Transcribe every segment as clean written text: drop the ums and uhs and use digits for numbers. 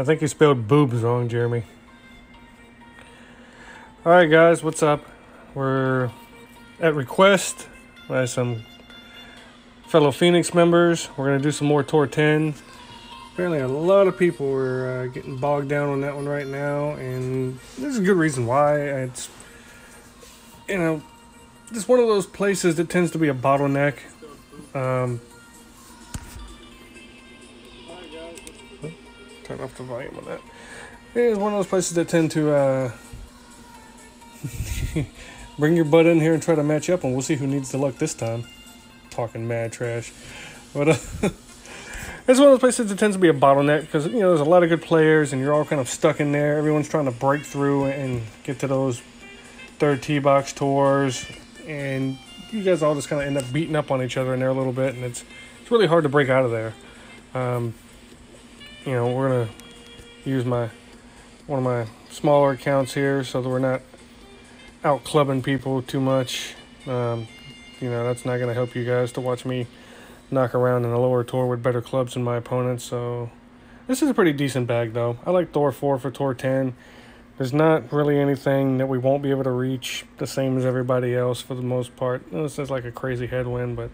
I think you spelled boobs wrong, Jeremy. Alright guys, what's up? We're at request by some fellow Phoenix members. We're going to do some more Tour 10. Apparently a lot of people are getting bogged down on that one right now, and there's a good reason why. It's, you know, just one of those places that tends to be a bottleneck. Turn off the volume on that. It's one of those places that tend to bring your butt in here and try to match up, and we'll see who needs the luck this time. Talking mad trash. But it's one of those places that tends to be a bottleneck because, you know, there's a lot of good players and you're all kind of stuck in there. Everyone's trying to break through and get to those third tee box tours, and you guys all just kind of end up beating up on each other in there a little bit, and it's really hard to break out of there. You know, we're going to use one of my smaller accounts here so that we're not out clubbing people too much. You know, that's not going to help you guys to watch me knock around in a lower tour with better clubs than my opponents. So this is a pretty decent bag, though. I like Tour 4 for Tour 10. There's not really anything that we won't be able to reach the same as everybody else for the most part. This is like a crazy headwind, but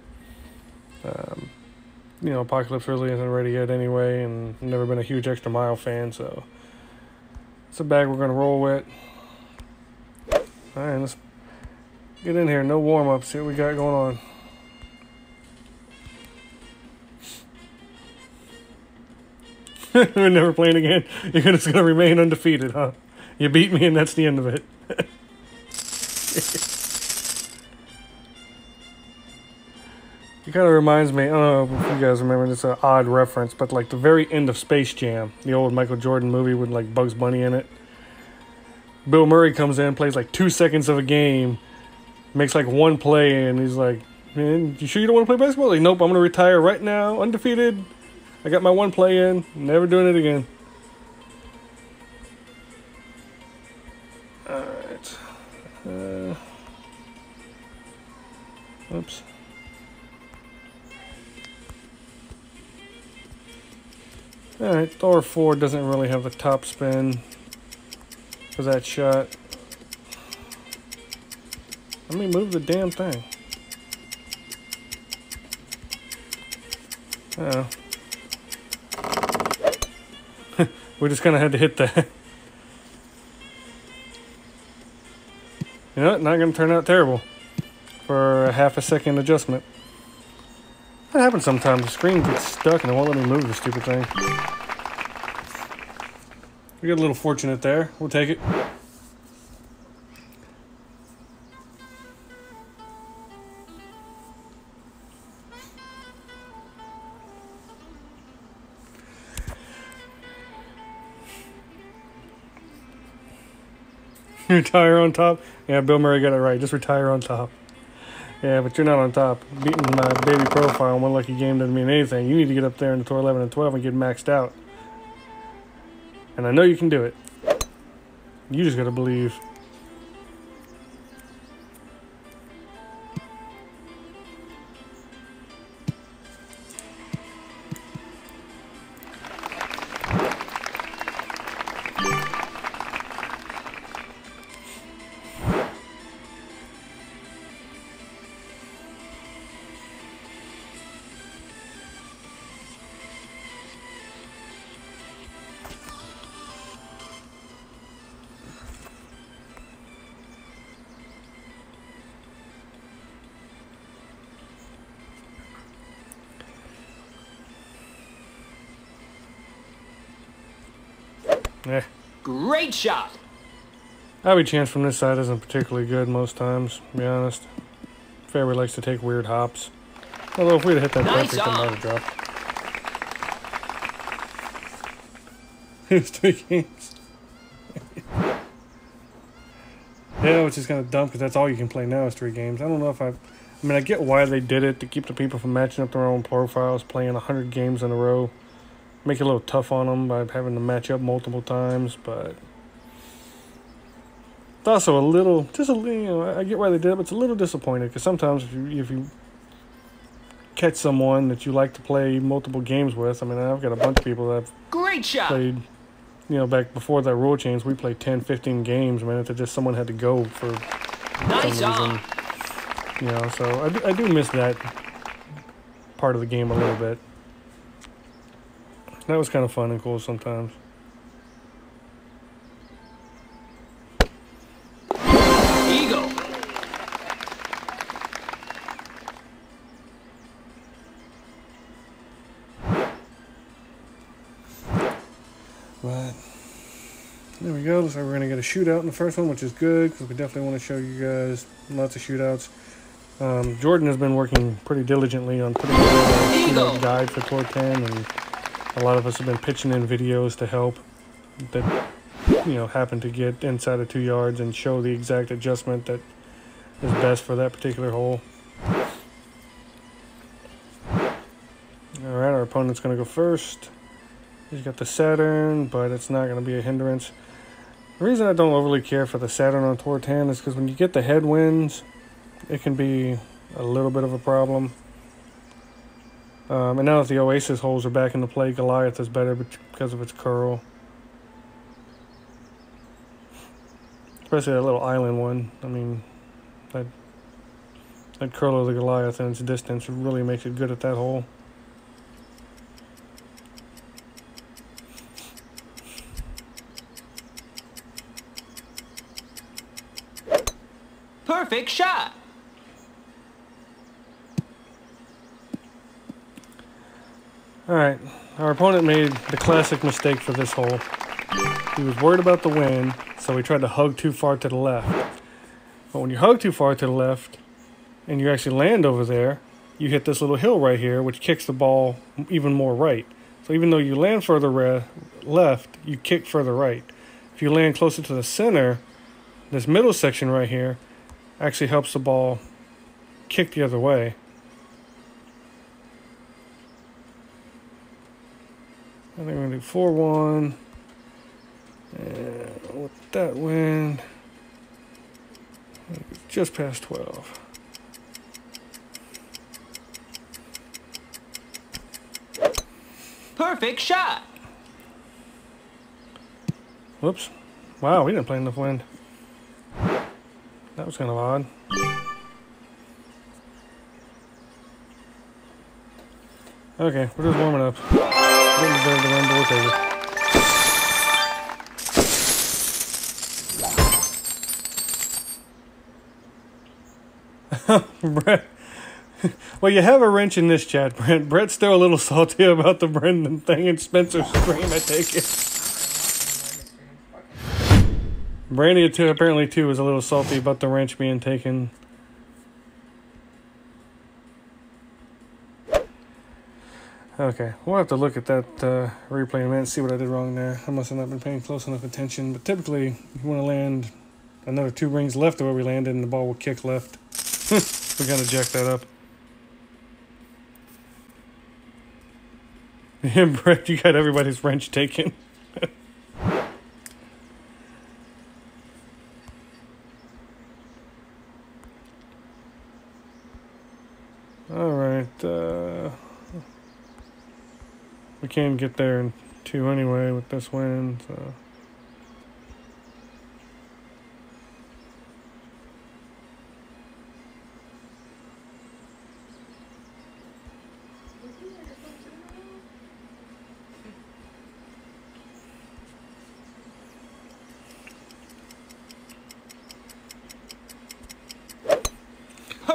you know, Apocalypse really isn't ready yet anyway, and I've never been a huge Extra Mile fan, so it's a bag we're going to roll with. Alright, let's get in here. No warm-up. See what we got going on. We're never playing again. You're just going to remain undefeated, huh? You beat me and that's the end of it. It kind of reminds me, I don't know if you guys remember, it's an odd reference, but like the very end of Space Jam, the old Michael Jordan movie with like Bugs Bunny in it. Bill Murray comes in, plays like 2 seconds of a game, makes like one play, and he's like, man, you sure you don't want to play basketball? Like, nope, I'm going to retire right now, undefeated. I got my one play in, never doing it again. Alright. Oops. Alright, Thor 4 doesn't really have the top spin for that shot. Let me move the damn thing. Oh. We just kind of had to hit that. You know what? Not going to turn out terrible for a half a second adjustment. That happens sometimes. The screen gets stuck and it won't let me move the stupid thing. We got a little fortunate there. We'll take it. Retire on top? Yeah, Bill Murray got it right. Just retire on top. Yeah, but you're not on top. Beating my baby profile in one lucky game doesn't mean anything. You need to get up there in the Tour 11 and 12 and get maxed out. And I know you can do it. You just gotta believe. Yeah. Great shot. Average chance from this side isn't particularly good most times, to be honest. Fairway likes to take weird hops. Although if we'd have hit that perfect, it might have dropped. It's 3 games. Yeah, which is kind of dumb because that's all you can play now is 3 games. I don't know if I mean, I get why they did it, to keep the people from matching up their own profiles, playing 100 games in a row. Make it a little tough on them by having to match up multiple times, but it's also a little, just a little, you know, I get why they did it, but it's a little disappointing because sometimes if you catch someone that you like to play multiple games with, I mean, I've got a bunch of people that I've Great shot. played you know, back before that rule change, we played 10, 15 games, man. If just someone had to go for some reason. You know, so I do miss that part of the game a little bit. That was kind of fun and cool sometimes. Eagle. But there we go. Looks like we're going to get a shootout in the first one, which is good because we definitely want to show you guys lots of shootouts. Jordan has been working pretty diligently on putting together a shootout guide for Tour 10, and a lot of us have been pitching in videos to help that, you know, happen to get inside of 2 yards and show the exact adjustment that is best for that particular hole. Alright, our opponent's going to go first. He's got the Saturn, but it's not going to be a hindrance. The reason I don't overly care for the Saturn on Tour 10 is because when you get the headwinds, it can be a little bit of a problem. And now that the Oasis holes are back into play, Goliath is better because of its curl. Especially that little island one. I mean, that curl of the Goliath and its distance really makes it good at that hole. Perfect shot. Alright, our opponent made the classic mistake for this hole. He was worried about the wind, so he tried to hug too far to the left. But when you hug too far to the left, and you actually land over there, you hit this little hill right here, which kicks the ball even more right. So even though you land further left, you kick further right. If you land closer to the center, this middle section right here actually helps the ball kick the other way. I think we're going to do 4-1. And with that wind, just past 12. Perfect shot. Whoops. Wow, we didn't play enough wind. That was kind of odd. Okay, we're just warming up. Didn't deserve to win, but we'll take it. Brett. Well, you have a wrench in this chat, Brent. Brett's still a little salty about the Brendan thing, and Spencer's scream, I take it. Brandy, too, apparently, too, was a little salty about the wrench being taken. Okay, we'll have to look at that replay in a minute and see what I did wrong there. I must have not been paying close enough attention. But typically, you want to land another 2 rings left of where we landed, and the ball will kick left. We're going to jack that up. Yeah, Brett, you got everybody's wrench taken. Alright, we can't get there in 2 anyway with this wind, so.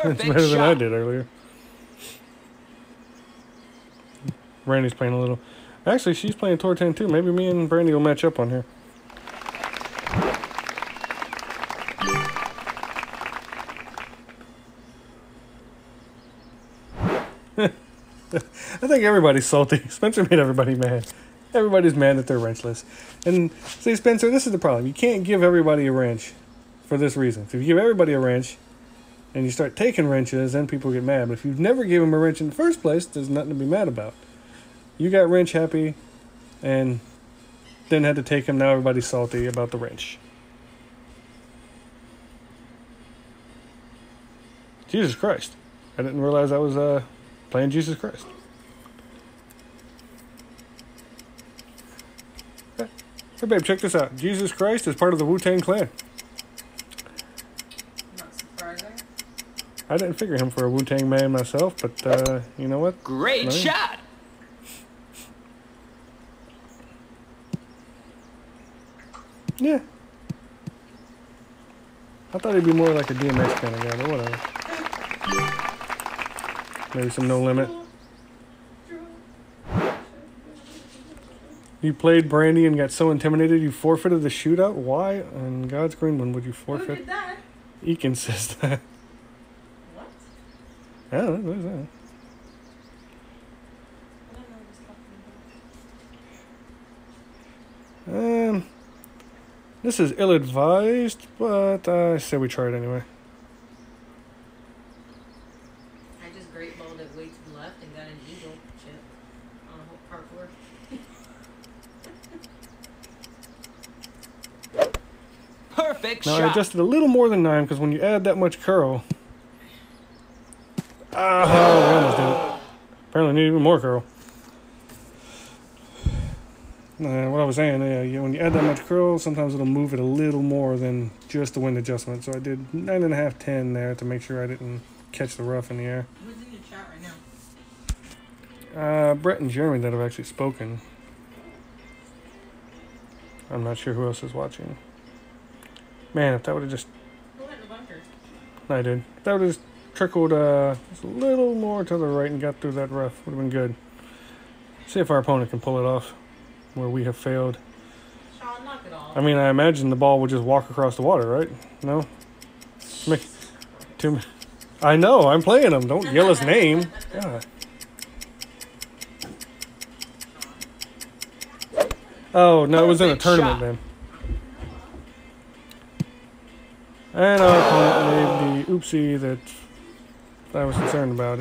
It's better than I did earlier. Brandy's playing a little. Actually, she's playing Tour 10 too. Maybe me and Brandy will match up on here. I think everybody's salty. Spencer made everybody mad. Everybody's mad that they're wrenchless. And see, Spencer, this is the problem. You can't give everybody a wrench for this reason. So if you give everybody a wrench and you start taking wrenches, then people get mad. But if you've never given them a wrench in the first place, there's nothing to be mad about. You got wrench happy and then had to take him. Now everybody's salty about the wrench. Jesus Christ. I didn't realize I was playing Jesus Christ. Hey babe, check this out. Jesus Christ is part of the Wu-Tang Clan. Not surprising. I didn't figure him for a Wu-Tang man myself, but you know what? Great No. shot. Yeah. I thought he'd be more like a DMX kind of guy, but whatever. Maybe some No Limit. You played Brandy and got so intimidated you forfeited the shootout? Why on God's green one would you Who forfeit? did that? Ekin says that. What? I don't know, what is that? I don't know what he's talking This is ill-advised, but I say we try it anyway. about. I just great balled it way to the left and got an eagle chip on a whole parkour. Perfect Now I shot. adjusted a little more than 9 because when you add that much curl, we almost did it. Apparently need even more curl. What I was saying, when you add that much curl, sometimes it'll move it a little more than just the wind adjustment. So I did 9.5, 10 there to make sure I didn't catch the rough in the air. Who's in your chat right now? Brett and Jeremy that have actually spoken. I'm not sure who else is watching. Man, if that would have just... Who went in the bunker? No, I did. If that would have just trickled just a little more to the right and got through that rough, would have been good. See if our opponent can pull it off where we have failed. Sean, knock it off. I mean, I imagine the ball would just walk across the water, right? No? I know, I'm playing him. Don't yell his name. God. Oh, no, it was in a Perfect tournament shot. then. And our opponent made the oopsie that I was concerned about.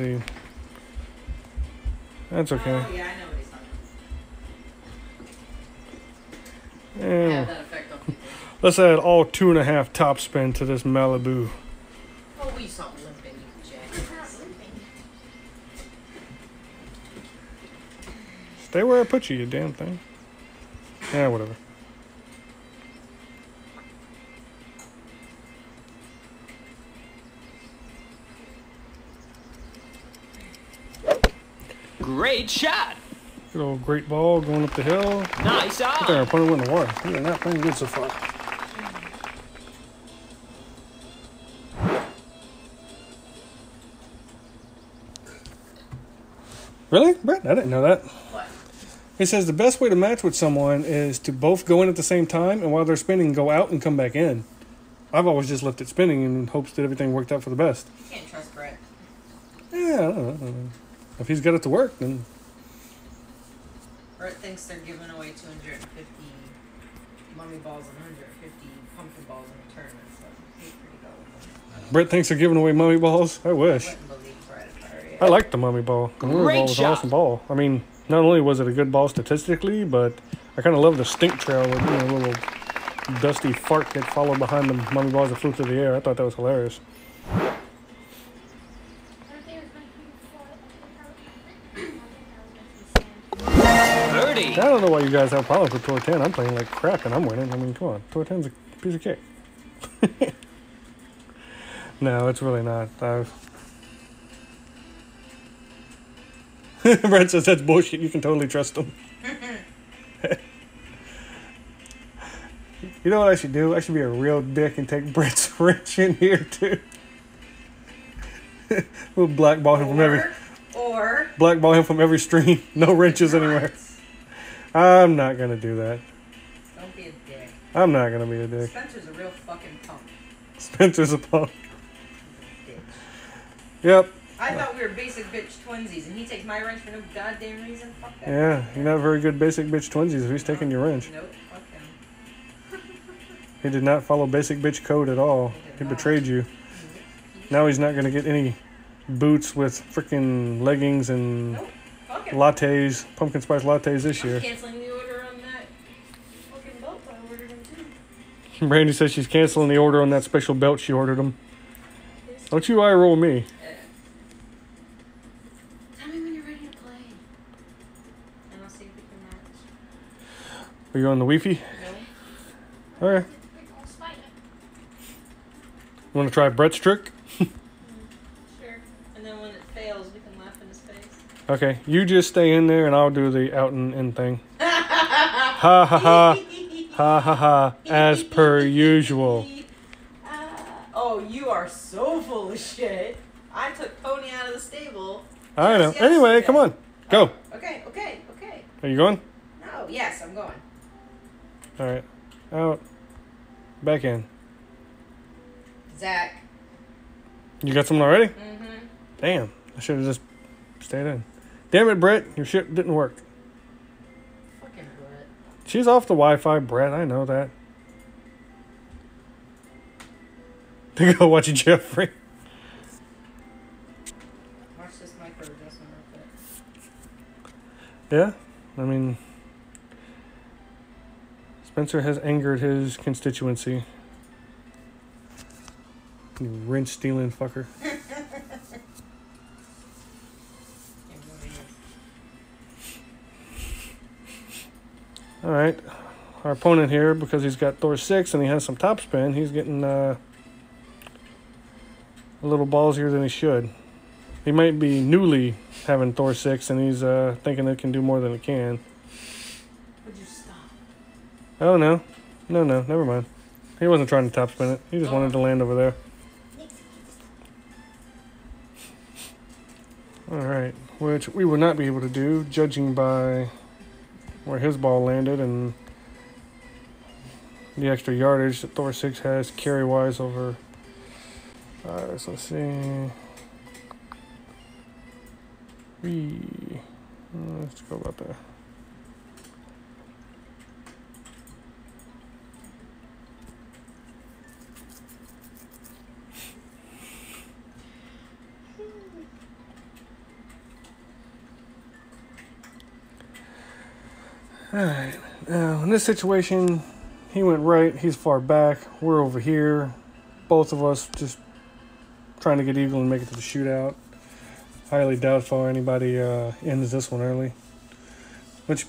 That's okay. Oh, yeah, I know what he's talking about. I And have that effect on people. let's add all 2.5 top spin to this Malibu. Oh, we saw limping, you jackass. Stay where I put you, you damn thing. Yeah, whatever. Great shot. Good old great ball going up the hill. Nice I think our on. opponent went in the water. We are not playing good so far. Really? Brett? I didn't know that. What? He says the best way to match with someone is to both go in at the same time and while they're spinning, go out and come back in. I've always just left it spinning in hopes that everything worked out for the best. You can't trust Brett. Yeah, I don't know. If he's got it to work, then Brett thinks they're giving away 250 mummy balls and 150 pumpkin balls in a tournament, so he's pretty go with them. Brett thinks they're giving away mummy balls. I I wish. wouldn't believe Brett if I were you. I like the mummy ball. The mummy Great ball was an shot. awesome ball. I mean, not only was it a good ball statistically, but I kind of love the stink trail with a little dusty fart that followed behind the mummy balls that flew through the air. I thought that was hilarious. Birdie. I don't know why you guys have problems with Tour 10. I'm playing like crap and I'm winning. I mean, come on. Tour 10's a piece of cake. No, it's really not. Brett says that's bullshit. You can totally trust him. You know what I should do? I should be a real dick and take Brett's wrench in here too. We'll blackball him from every stream. No wrenches anywhere. I'm not gonna do that. Don't be a dick. I'm not gonna be a dick. Spencer's a real fucking punk. Spencer's a punk. Bitch. Yep. I thought we were basic bitch twinsies, and he takes my wrench for no goddamn reason. Fuck that. Yeah, you're not very good basic bitch twinsies if he's taking your wrench. Nope. Fuck him. He did not follow basic bitch code at all. He betrayed you. Now he's not gonna get any boots with freaking leggings and Nope. Fuck him. lattes, pumpkin spice lattes this year. Canceling the order on that fucking belt I ordered him too. Brandy says she's canceling the order on that special belt she ordered him. Don't you eye roll me. Tell me when you're ready to play. And I'll see if we can match. Are you on the Wi-Fi? Really? Okay. Want to try Brett's trick? Sure. And then when it fails, we can laugh in his face. Okay, you just stay in there and I'll do the out and in thing. Ha ha ha. Ha ha ha. As per usual. Oh, you are so full of shit. I took Pony out of the stable. I know. Just Anyway, yesterday. come on. Go. Okay. Are you going? No, yes, I'm going. Alright. Out. Back in. Zach. You got something already? Mm-hmm. Damn. I should have just stayed in. Damn it, Brett. Your shit didn't work. Fucking Brett. She's off the Wi-Fi, Brett. I know that. To go watch Jeffrey. Watch this micro adjustment real quick. Yeah? I mean... Spencer has angered his constituency. You wrench-stealing fucker. Alright. Our opponent here, because he's got Thor 6 and he has some topspin, he's getting a little ballsier than he should. He might be newly having Thor 6 and he's thinking it can do more than it can. Would you stop? Oh, no. No, never mind. He wasn't trying to topspin it. He just wanted to land over there. Alright, which we would not be able to do, judging by where his ball landed and the extra yardage that Thor 6 has carry-wise over... Alright, so let's see... Let's go about there. Alright, now in this situation, he went right, he's far back, we're over here. Both of us just trying to get eagle and make it to the shootout. Highly doubtful anybody ends this one early. Which,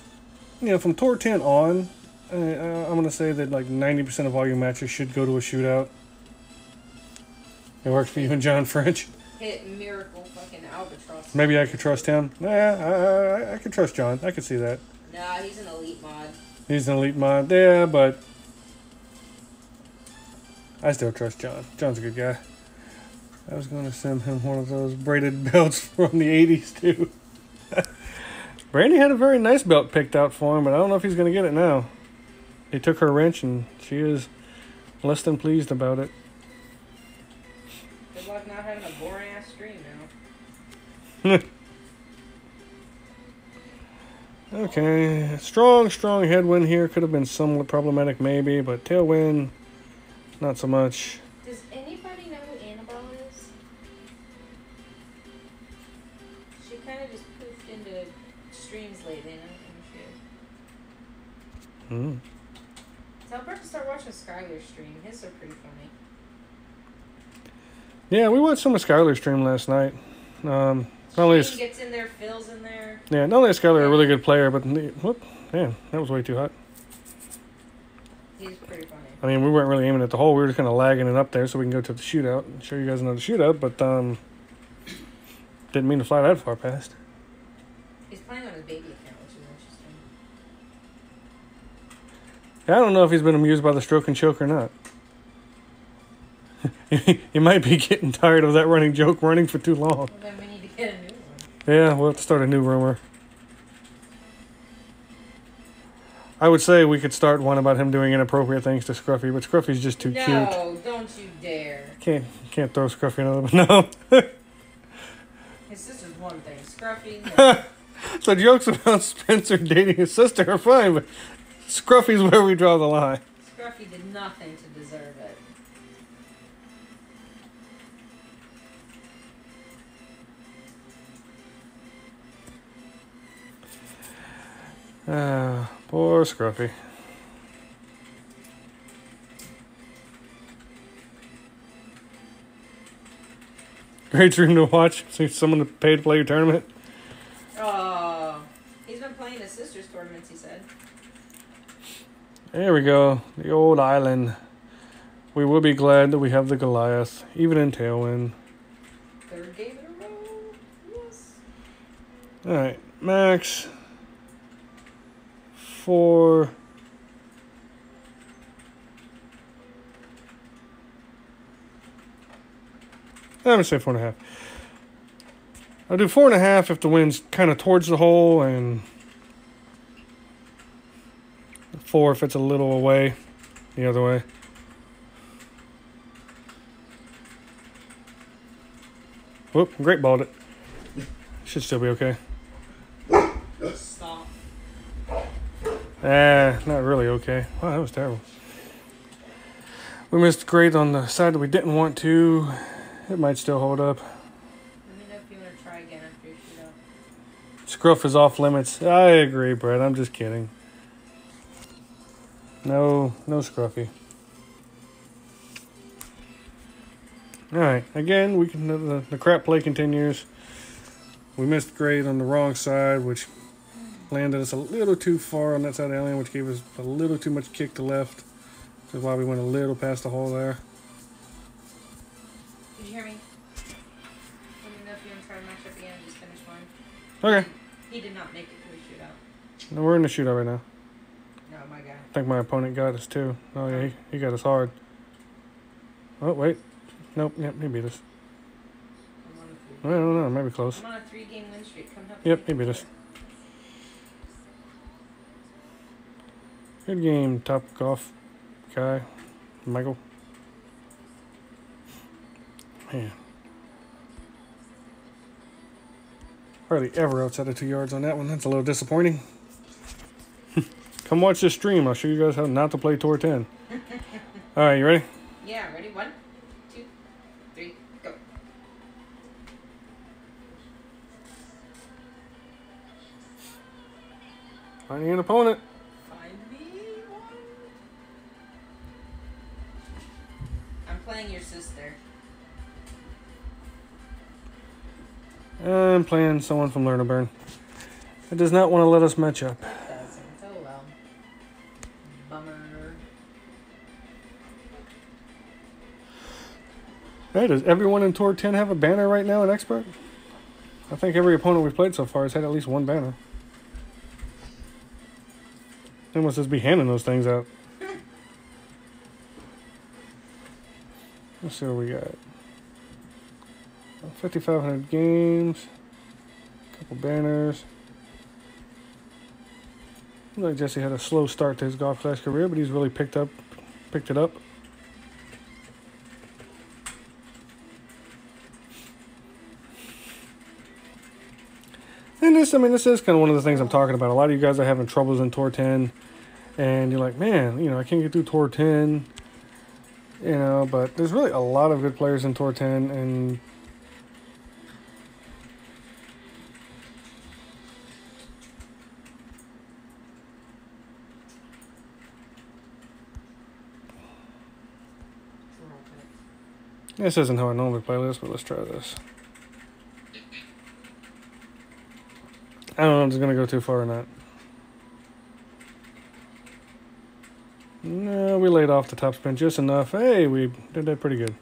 you know, from Tour 10 on, I'm going to say that like 90% of all your matches should go to a shootout. It works for you and John French. Hit miracle fucking albatross. Maybe I could trust him. Yeah, I could trust John. I could see that. Nah, he's an elite mod. He's an elite mod. Yeah, but I still trust John. John's a good guy. I was going to send him one of those braided belts from the 80s, too. Brandy had a very nice belt picked out for him, but I don't know if he's going to get it now. He took her wrench, and she is less than pleased about it. Good luck not having a boring-ass stream now. Okay, strong headwind here. Could have been somewhat problematic maybe, but tailwind, not so much. Does anybody know who Annabelle is? She kind of just poofed into streams lately, and I don't know who she is. Tell Brett to start watching Skylar's stream. His are pretty funny. Yeah, we watched some of Skylar's stream last night. Not only is, gets in there, Phil's in there. yeah, not only is Skylar a really good player, but whoop, damn, that was way too hot. He's pretty funny. I mean, we weren't really aiming at the hole. We were just kind of lagging it up there so we can go to the shootout and show you guys another shootout, but didn't mean to fly that far past. He's playing on his baby account, which is interesting. Yeah, I don't know if he's been amused by the stroke and choke or not. He might be getting tired of that running joke running for too long. Well, then we need to get a new one. Yeah, we'll have to start a new rumor. I would say we could start one about him doing inappropriate things to Scruffy, but Scruffy's just too cute. No, don't you dare. Can't throw Scruffy another no. His sister's one thing. Scruffy, no. So jokes about Spencer dating his sister are fine, but Scruffy's where we draw the line. Scruffy did nothing to deserve it. Poor Scruffy. Great stream to watch. See someone to pay to play your tournament. He's been playing his sister's tournaments, he said. There we go. The old island. We will be glad that we have the Goliath, even in Tailwind. Third game in a row. Yes. Alright, max. 4. I'm going to say 4.5. I'll do 4.5 if the wind's kind of towards the hole, and 4 if it's a little away the other way. Whoop, great balled it. Should still be okay. Stop. Not really okay. Wow, that was terrible. We missed great on the side that we didn't want to. It might still hold up. Let me know if you want to try again after you shoot out. Scruff is off limits. I agree, Brett. I'm just kidding. No Scruffy. Alright, again, we can the crap play continues. We missed great on the wrong side, which landed us a little too far on that side of the alien, which gave us a little too much kick to left. Which is why we went a little past the hole there. Did you hear me? Let me know if you want to try to match up again and just finish mine. Okay. He did not make it to a shootout. No, we're in the shootout right now. No, my guy. I think my opponent got us too. Oh yeah, he got us hard. Oh wait. Nope, yep, he beat us. I'm on a I don't know, maybe close. I'm on a 3-game win streak. Come help Yep, he me. beat us. Good game, top golf guy, Michael. Man. Hardly ever outside of 2 yards on that one. That's a little disappointing. Come watch this stream. I'll show you guys how not to play Tour 10. All right, you ready? Yeah, ready? 1, 2, 3, go. Finding an opponent. Find me one. I'm playing your sister. I'm playing someone from Learn to Burn. It does not want to let us match up. It doesn't. Oh well. Bummer. Hey, does everyone in Tour 10 have a banner right now, an expert? I think every opponent we've played so far has had at least one banner. They must just be handing those things out. Let's see what we got. 5,500 games. A couple banners. Looks like Jesse had a slow start to his golf class career, but he's really picked it up. And this is kind of one of the things I'm talking about. A lot of you guys are having troubles in Tour 10, and you're like, man, I can't get through Tour 10, but there's really a lot of good players in Tour 10, and this isn't how I normally play this, but let's try this. I don't know if it's going to go too far or not. No, we laid off the top spin just enough. Hey, we did that pretty good.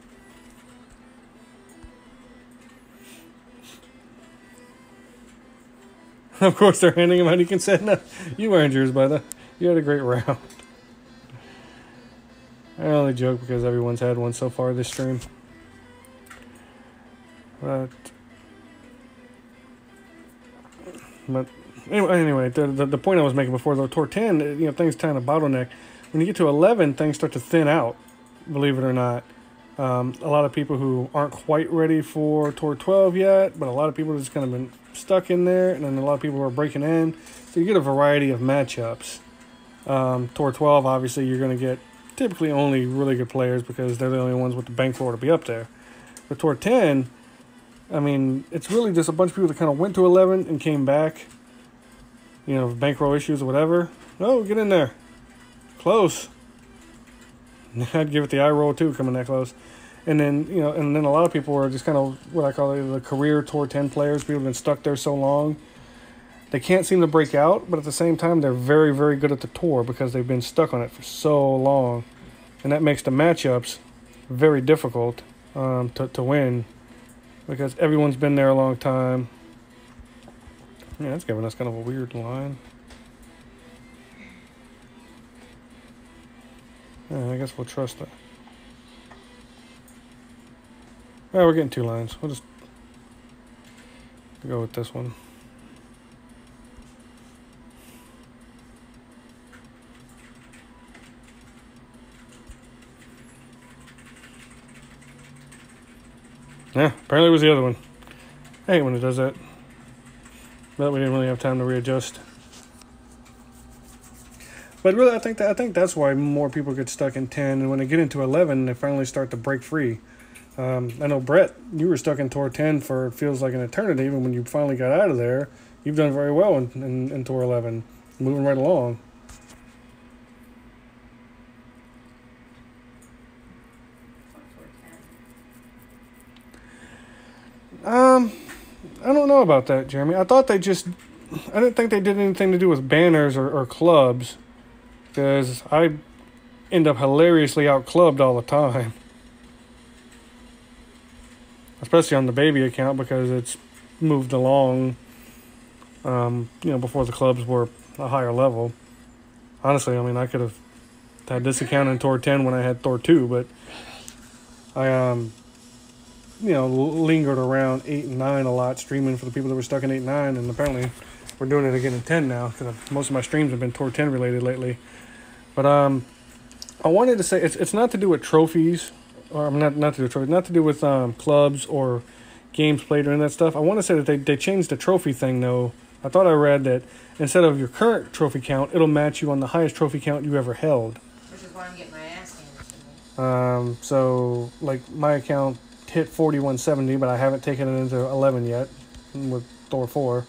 Of course, they're handing him out. He can say, no, you earned yours, brother. You had a great round. I only joke because everyone's had one so far this stream. But anyway, the point I was making before, though, Tour 10, things kind of bottleneck. When you get to 11, things start to thin out, believe it or not. A lot of people who aren't quite ready for Tour 12 yet, but a lot of people have just kind of been stuck in there, and then a lot of people are breaking in. So you get a variety of matchups. Tour 12, obviously, you're going to get typically only really good players because they're the only ones with the bankroll to be up there. But Tour 10, it's really just a bunch of people that kind of went to 11 and came back, bankroll issues or whatever. Oh, get in there. Close. I'd give it the eye roll too, coming that close. And then, and then a lot of people are just kind of what I call the career Tour 10 players. People have been stuck there so long they can't seem to break out, but at the same time, they're very, very good at the tour because they've been stuck on it for so long. And that makes the matchups very difficult to win because everyone's been there a long time. Yeah, that's giving us kind of a weird line. Yeah, I guess we'll trust that. Yeah, we're getting 2 lines. We'll just go with this one. Yeah, apparently it was the other one. I hate when it does that. But we didn't really have time to readjust. But really, I think that's why more people get stuck in 10, and when they get into 11, they finally start to break free. I know, Brett, you were stuck in Tour 10 for it feels like an eternity. Even when you finally got out of there, you've done very well in Tour 11, moving right along. I don't know about that, Jeremy. I thought I didn't think they did anything to do with banners or clubs, because I end up hilariously out-clubbed all the time. Especially on the baby account because it's moved along, before the clubs were a higher level. Honestly, I mean, I could have had this account in Tour 10 when I had Tour 2, but I, lingered around 8 and 9 a lot, streaming for the people that were stuck in 8 and 9, and apparently we're doing it again in 10 now, because most of my streams have been Tour 10 related lately. But I wanted to say, it's not to do with trophies, or not to do with trophies, not to do with clubs or games played or any of that stuff. I want to say that they changed the trophy thing, though. I thought I read that instead of your current trophy count, it'll match you on the highest trophy count you ever held. Which is why I'm getting my ass handed to me. So, like, my account hit 4170, but I haven't taken it into 11 yet with Thor 4.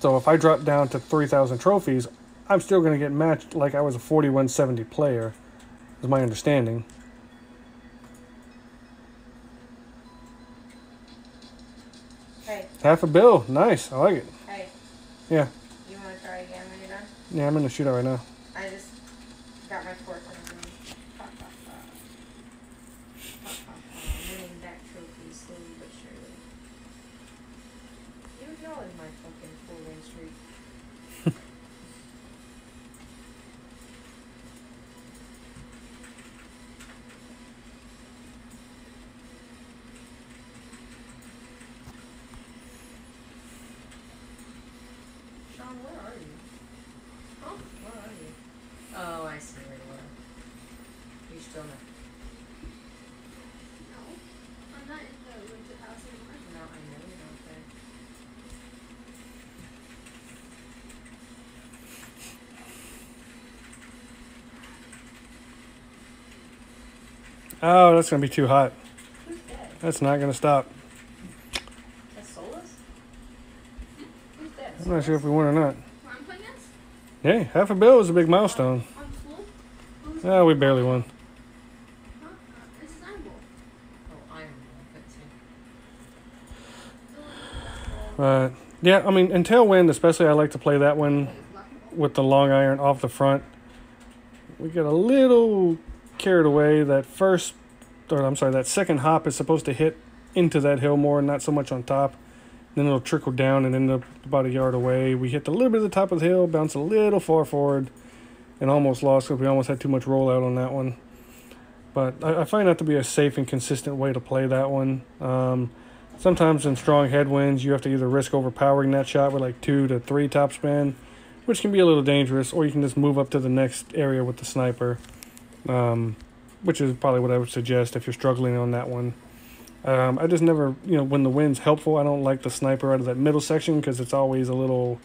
So if I drop down to 3,000 trophies, I'm still going to get matched like I was a 4170 player, is my understanding. Hey. Half a bill. Nice. I like it. Hey. Yeah. You want to try again when you're done? Yeah, I'm in the shootout right now. I just got my fork on the I'm winning back trophies slowly but surely. You acknowledge my fucking 4-win streak. Sean, where are you? Huh? Where are you? Oh, I see where you are. You're still not. No, I'm not in the winter house anymore. No, I know you're not there. Oh, that's going to be too hot. Who's dead? That's not going to stop. That's Solus? Who's dead? I'm not sure if we won or not. Where I'm playing this? Hey, half a bill is a big milestone. On full? Who's Yeah, we barely won. Huh? This is Iron Bowl. Oh, Iron Man. But yeah, I mean, in Tailwind especially, I like to play that one with the long iron off the front. We get a little carried away. That second hop is supposed to hit into that hill more, not so much on top. Then it'll trickle down and end up about a yard away. We hit a little bit of the top of the hill, bounce a little far forward, and almost lost because we almost had too much rollout on that one. But I find that to be a safe and consistent way to play that one. Sometimes in strong headwinds, you have to either risk overpowering that shot with like 2 to 3 topspin, which can be a little dangerous, or you can just move up to the next area with the sniper, which is probably what I would suggest if you're struggling on that one. I just never, when the wind's helpful, I don't like the sniper out of that middle section because it's always a little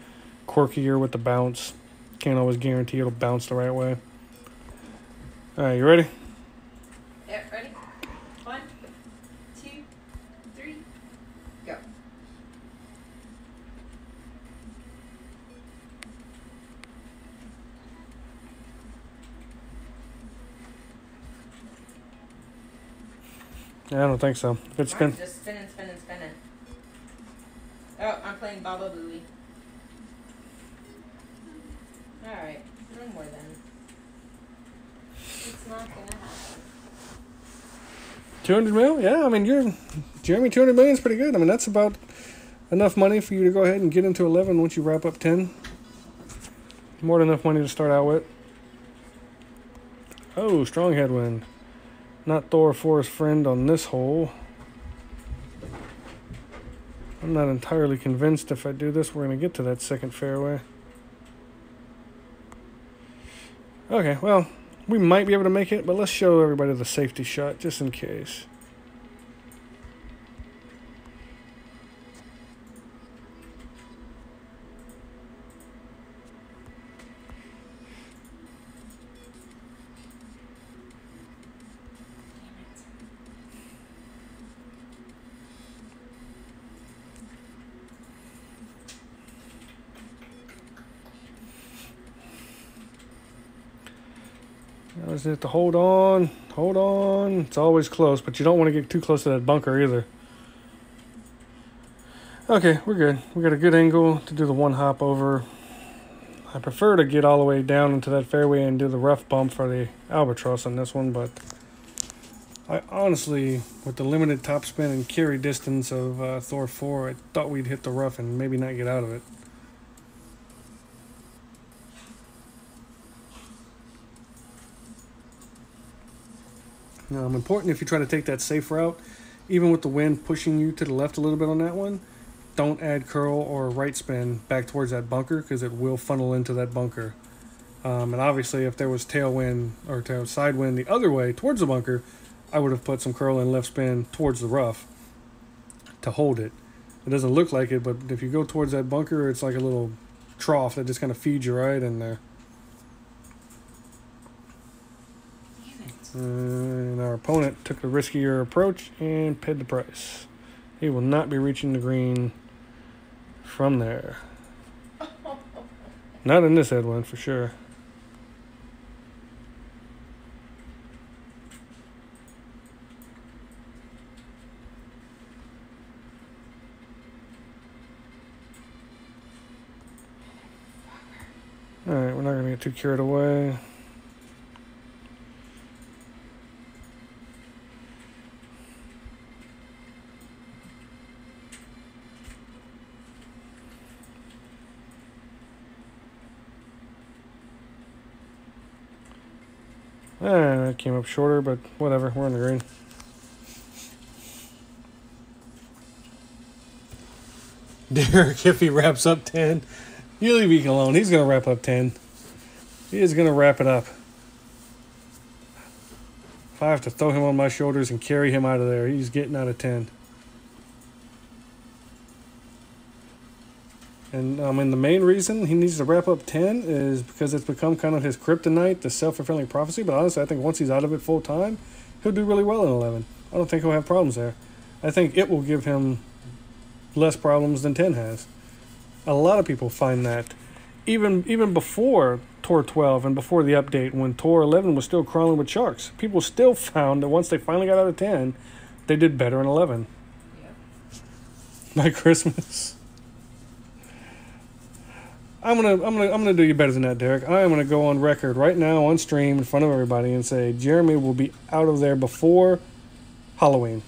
quirkier with the bounce. Can't always guarantee it'll bounce the right way. All right, you ready? Yeah, ready? 1, 2, 3, go. Yeah, I don't think so. If it's Mine's spin. just spinning. Oh, I'm playing Baba Booey. Alright, no more then. It's not gonna happen. 200 mil? Yeah, I mean, Jeremy, 200 million is pretty good. I mean, that's about enough money for you to go ahead and get into 11 once you wrap up 10. More than enough money to start out with. Oh, strong headwind. Not Thor 4's friend on this hole. I'm not entirely convinced if I do this, we're going to get to that second fairway. Okay, well, we might be able to make it, but let's show everybody the safety shot just in case. I just have to hold on. It's always close, but you don't want to get too close to that bunker either. Okay, we're good. We got a good angle to do the one hop over. I prefer to get all the way down into that fairway and do the rough bump for the albatross on this one, but I honestly, with the limited topspin and carry distance of Thor 4, I thought we'd hit the rough and maybe not get out of it. Important if you try to take that safe route, even with the wind pushing you to the left a little bit on that one, don't add curl or right spin back towards that bunker because it will funnel into that bunker. And obviously if there was tailwind or side wind the other way towards the bunker, I would have put some curl and left spin towards the rough to hold it. It doesn't look like it, but if you go towards that bunker, it's like a little trough that just kind of feeds you right in there. And our opponent took the riskier approach and paid the price. He will not be reaching the green from there. Not in this headwind for sure. Alright, we're not going to get too carried away. That came up shorter, but whatever, we're on the green. Derek, if he wraps up 10, you leave Eek alone. He's going to wrap up 10. He is going to wrap it up. If I have to throw him on my shoulders and carry him out of there, he's getting out of 10. And the main reason he needs to wrap up 10 is because it's become kind of his kryptonite, the self-fulfilling prophecy. But honestly, I think once he's out of it full time, he'll do really well in 11. I don't think he'll have problems there. I think it will give him less problems than 10 has. A lot of people find that. Even before Tour 12 and before the update, when Tour 11 was still crawling with sharks, people still found that once they finally got out of 10, they did better in 11. Yep. By Christmas. I'm gonna do you better than that, Derek. I am gonna go on record right now on stream in front of everybody and say Jeremy will be out of there before Halloween.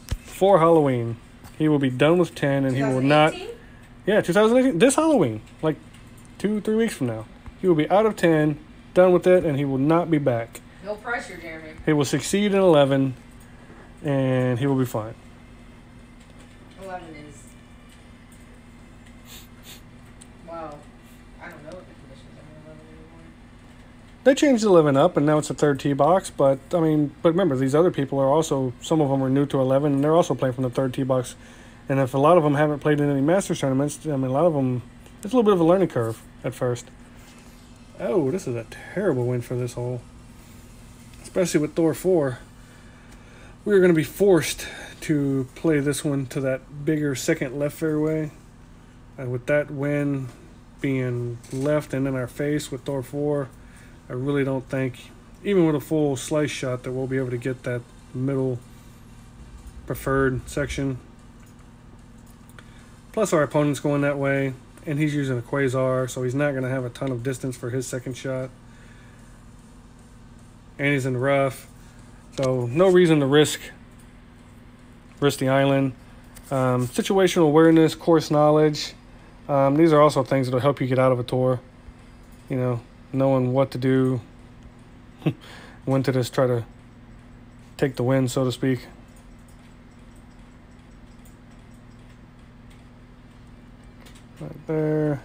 Before Halloween, he will be done with 10, and he will not. Yeah, 2018. This Halloween, like 2-3 weeks from now, he will be out of 10, done with it, and he will not be back. No pressure, Jeremy. He will succeed in 11, and he will be fine. 11 is. Well, I don't know what the conditions are in 11 anymore. They changed 11 up, and now it's a third tee box. But remember, these other people are also, some of them are new to 11, and they're also playing from the third tee box. And if a lot of them haven't played in any Masters tournaments, a lot of them, it's a little bit of a learning curve at first. Oh, this is a terrible win for this hole, especially with Thor 4. We're going to be forced to play this one to that bigger second left fairway. With that wind being left and in our face with Thor 4, I really don't think, even with a full slice shot, that we'll be able to get that middle preferred section. Plus our opponent's going that way, and he's using a quasar, so he's not going to have a ton of distance for his second shot. And he's in the rough, so no reason to risk the island. Situational awareness, course knowledge. These are also things that will help you get out of a tour. You know, knowing what to do, when to just try to take the win, so to speak. Right there.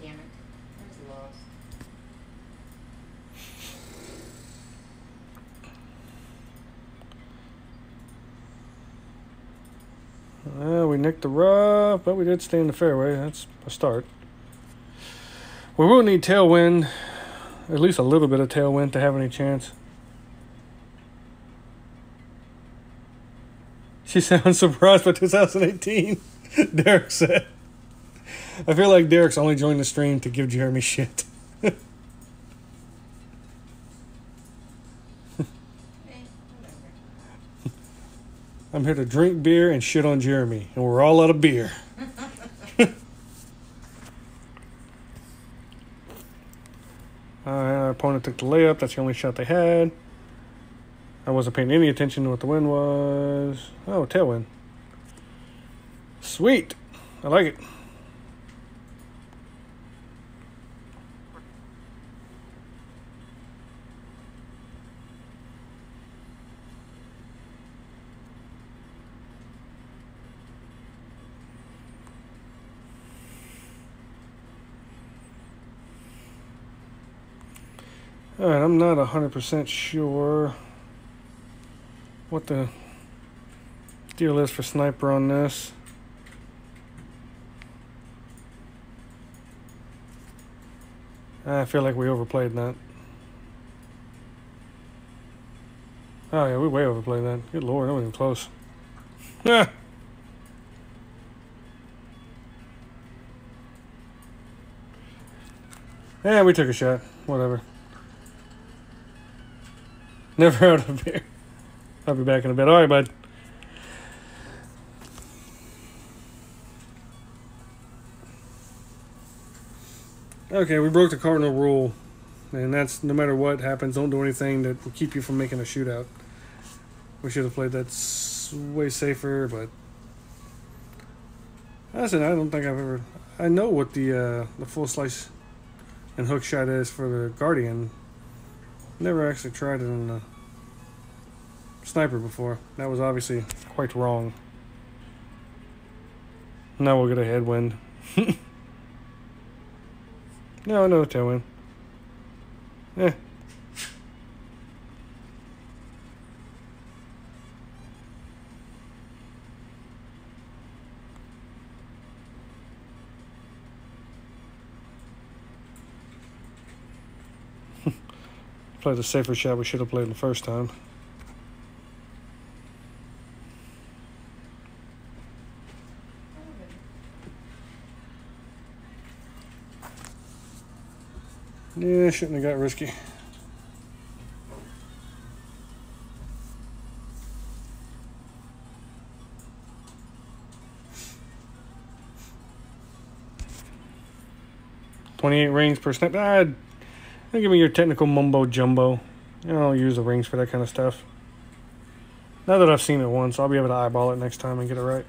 Damn it. There's lost. Well, we nicked the rough, but we did stay in the fairway. That's a start. We will need tailwind, at least a little bit of tailwind to have any chance. She sounds surprised by 2018, Derek said. I feel like Derek's only joined the stream to give Jeremy shit. Eh, whatever. I'm here to drink beer and shit on Jeremy, and we're all out of beer. Our opponent took the layup. That's the only shot they had. I wasn't paying any attention to what the wind was. Oh, tailwind. Sweet. I like it. All right, I'm not 100% sure what the deal is for sniper on this. I feel like we overplayed that. Oh yeah, we way overplayed that. Good lord, that wasn't even close. Yeah. Yeah, we took a shot. Whatever. Never out of beer. I'll be back in a bit. All right, bud. Okay, we broke the cardinal rule, and that's no matter what happens, don't do anything that will keep you from making a shootout. We should have played that way safer, but I said I don't think I've ever. I know what the full slice and hook shot is for the Guardian. Never actually tried it on the sniper before. That was obviously quite wrong. Now we'll get a headwind. No, no tailwind. Eh. Played a safer shot we should have played the first time. Yeah, shouldn't have got risky. $28 rings per snap. Don't give me your technical mumbo jumbo. I don't use the rings for that kind of stuff. Now that I've seen it once, I'll be able to eyeball it next time and get it right.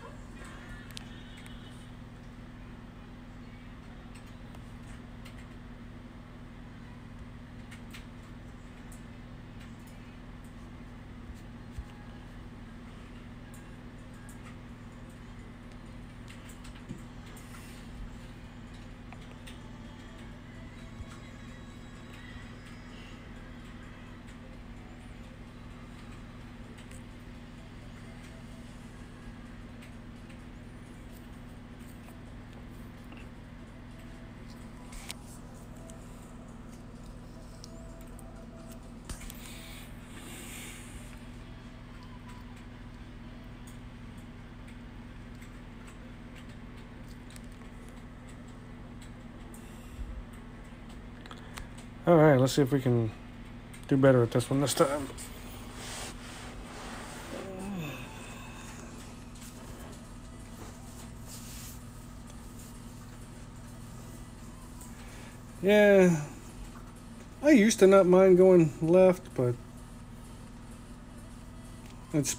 All right, let's see if we can do better at this one this time. Yeah, I used to not mind going left, but it's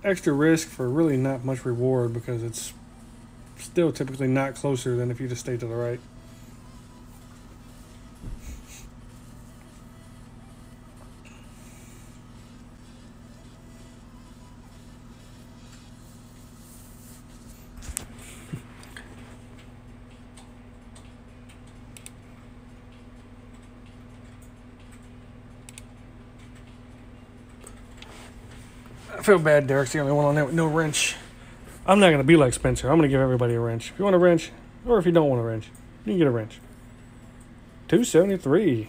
extra risk for really not much reward because it's still typically not closer than if you just stay to the right. I feel bad Derek's the only one on there with no wrench. I'm not going to be like Spencer. I'm going to give everybody a wrench. If you want a wrench, or if you don't want a wrench, you can get a wrench. 273.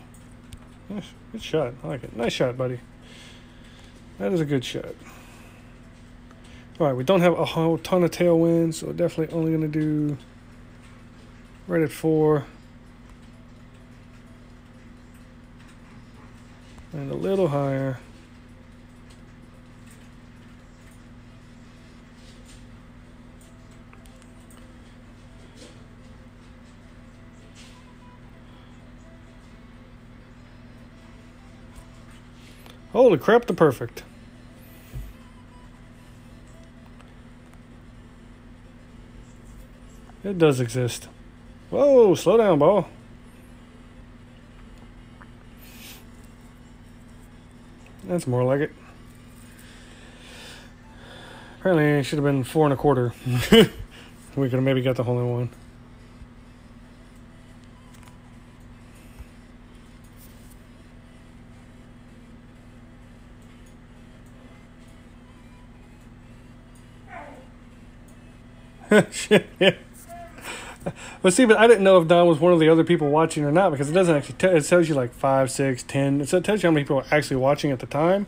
Nice. Good shot. I like it. Nice shot, buddy. That is a good shot. Alright, we don't have a whole ton of tailwind, so we're definitely only going to do right at 4. And a little higher. Holy crap, the perfect. It does exist. Whoa, slow down, ball. That's more like it. Apparently it should have been 4 1/4. We could have maybe got the hole in one. Shit, yeah. But see, but I didn't know if Don was one of the other people watching or not because it doesn't actually it tells you like 5, 6, 10. It tells you how many people are actually watching at the time,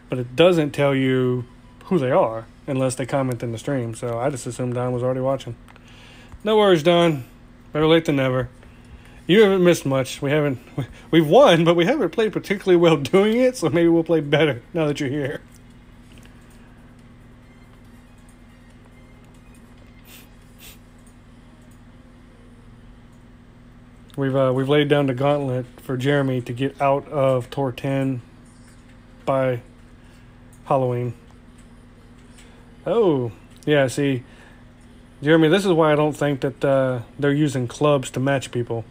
but it doesn't tell you who they are unless they comment in the stream. So I just assumed Don was already watching. No worries, Don. Better late than never. You haven't missed much. We've won, but we haven't played particularly well doing it, so maybe we'll play better now that you're here. We've laid down the gauntlet for Jeremy to get out of Tour 10 by Halloween. Oh, yeah, see, Jeremy, this is why I don't think that they're using clubs to match people.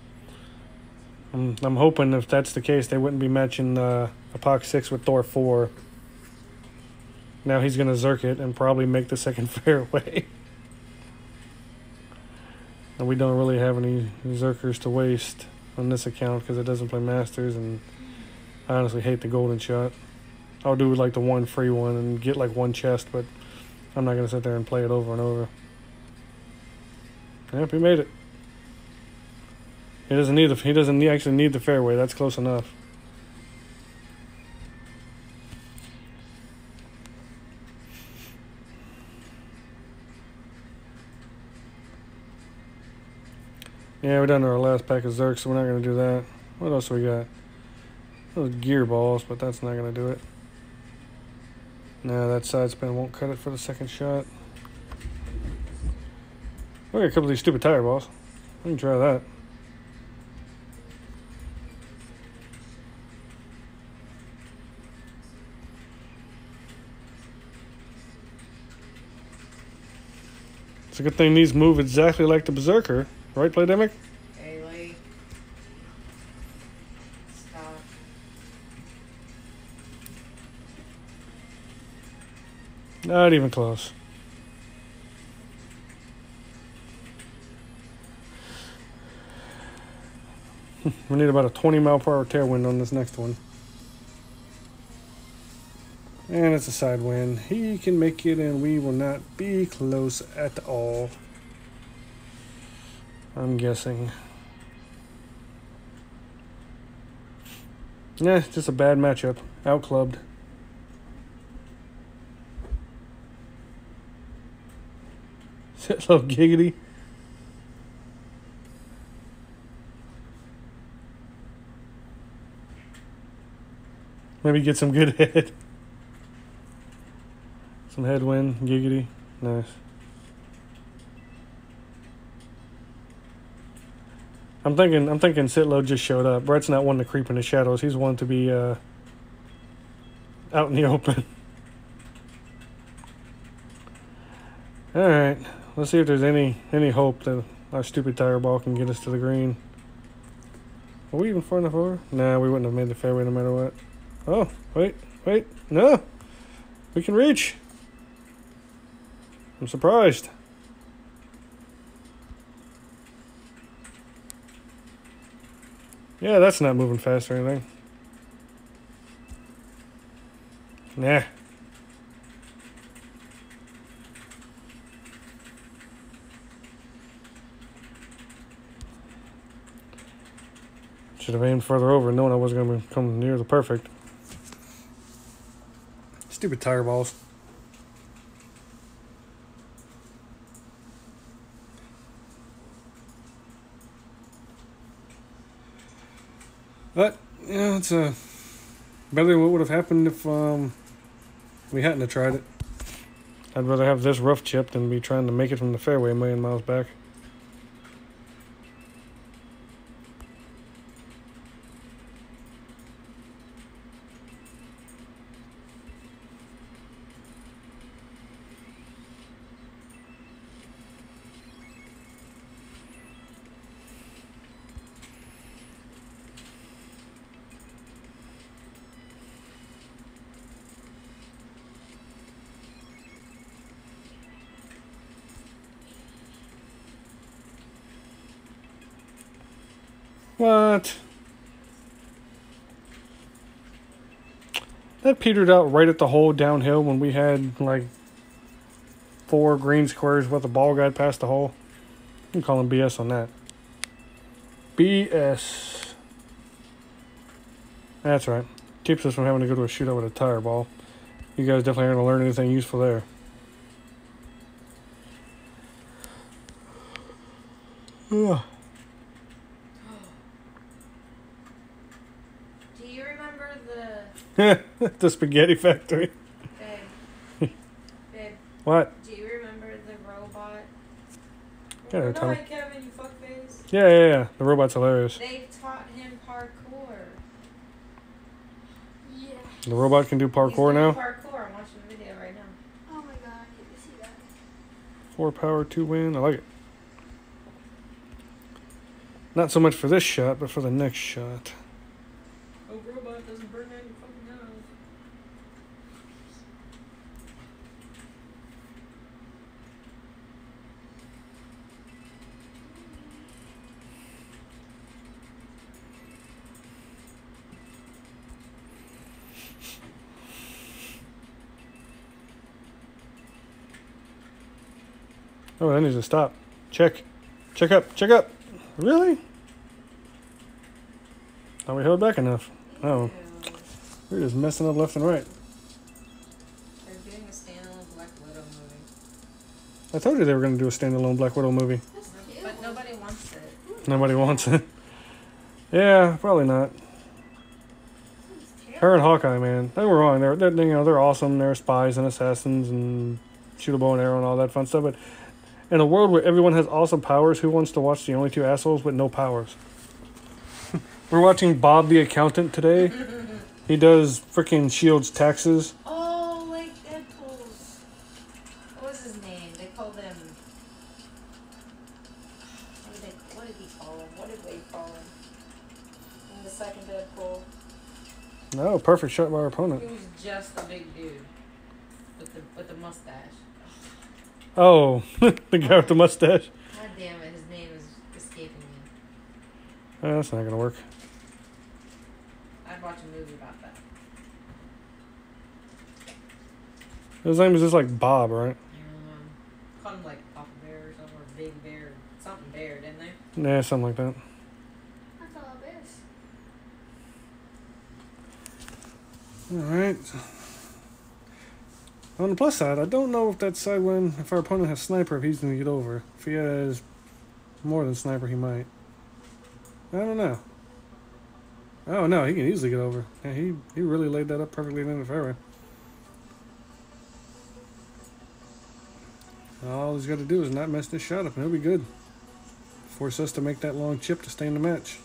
I'm hoping if that's the case, they wouldn't be matching Apoc 6 with Thor 4. Now he's going to zerk it and probably make the second fairway. And we don't really have any zerkers to waste on this account because it doesn't play Masters, and I honestly hate the golden shot. I'll do like the one free one and get like one chest, but I'm not going to sit there and play it over and over. Yep, he made it. He doesn't actually need the fairway. That's close enough. Yeah, we're down to our last pack of Zerks, so we're not going to do that. What else we got? Those gear balls, but that's not going to do it. No, that side spin won't cut it for the second shot. We got a couple of these stupid tire balls. We can try that. It's a good thing these move exactly like the Berserker. Right, Playdemic? Hey, Lee. Stop. Not even close. We need about a 20-mile-per-hour tailwind on this next one. And it's a side wind. He can make it, and we will not be close at all. I'm guessing. Yeah, just a bad matchup. Outclubbed. Is that little giggity? Maybe get some good head. Some headwind, giggity. Nice. I'm thinking Sitlo just showed up. Brett's not one to creep in the shadows. He's one to be out in the open. Alright. Let's see if there's any hope that our stupid tire ball can get us to the green. Are we even far enough over? Nah, we wouldn't have made the fairway no matter what. Oh, wait. No! We can reach! I'm surprised. Yeah, that's not moving fast or anything. Nah. Should have aimed further over, knowing I wasn't going to come near the perfect. Stupid tire balls. But, yeah, it's better than what would have happened if we hadn't have tried it. I'd rather have this rough chip than be trying to make it from the fairway a million miles back. What? That petered out right at the hole downhill when we had like 4 green squares with the ball guide past the hole. I'm calling BS on that. BS. That's right. Keeps us from having to go to a shootout with a tire ball. You guys definitely aren't going to learn anything useful there. Ugh. Do you remember The spaghetti factory. Babe. What? Do you remember the robot? Yeah, No, Tommy. Kevin, you fuckface. Yeah. The robot's hilarious. They taught him parkour. Yeah. The robot can do He's parkour doing now. Parkour. I'm watching the video right now. Oh my god, I need to see that. 4 power, 2 win. I like it. Not so much for this shot, but for the next shot. Oh, robot doesn't burn out your fucking nose. Oh, that needs to stop. Check up. Really? Thought we held back enough. Oh, Ew. we're just messing up left and right. They're doing a standalone Black Widow movie. I told you they were going to do a standalone Black Widow movie. That's cute. But nobody wants it. Nobody wants it. Yeah, probably not. That's Her and Hawkeye, man. They were wrong. They're awesome. They're spies and assassins and shoot a bow and arrow and all that fun stuff. But in a world where everyone has awesome powers, who wants to watch the only 2 assholes with no powers? We're watching Bob the Accountant today. He does freaking Shield's taxes. Oh, like Deadpool's. What was his name? They called him. What did he call him? What did they call him? In the second Deadpool. No, perfect shot by our opponent. He was just a big dude with the mustache. Oh, the guy with the mustache. God damn it, his name is escaping me. That's not gonna work. I'd watch a movie about that. His name is just like Bob, right? Called him like Papa Bear or something, or Big Bear, something Bear, didn't they? Yeah, something like that. That's all it is. Alright. On the plus side, I don't know if that side win, if our opponent has sniper, if he's going to get over. If he has more than sniper, he might. I don't know. Oh, no, he can easily get over. Yeah, he really laid that up perfectly in the fairway. All he's got to do is not mess this shot up, and he'll be good. Force us to make that long chip to stay in the match.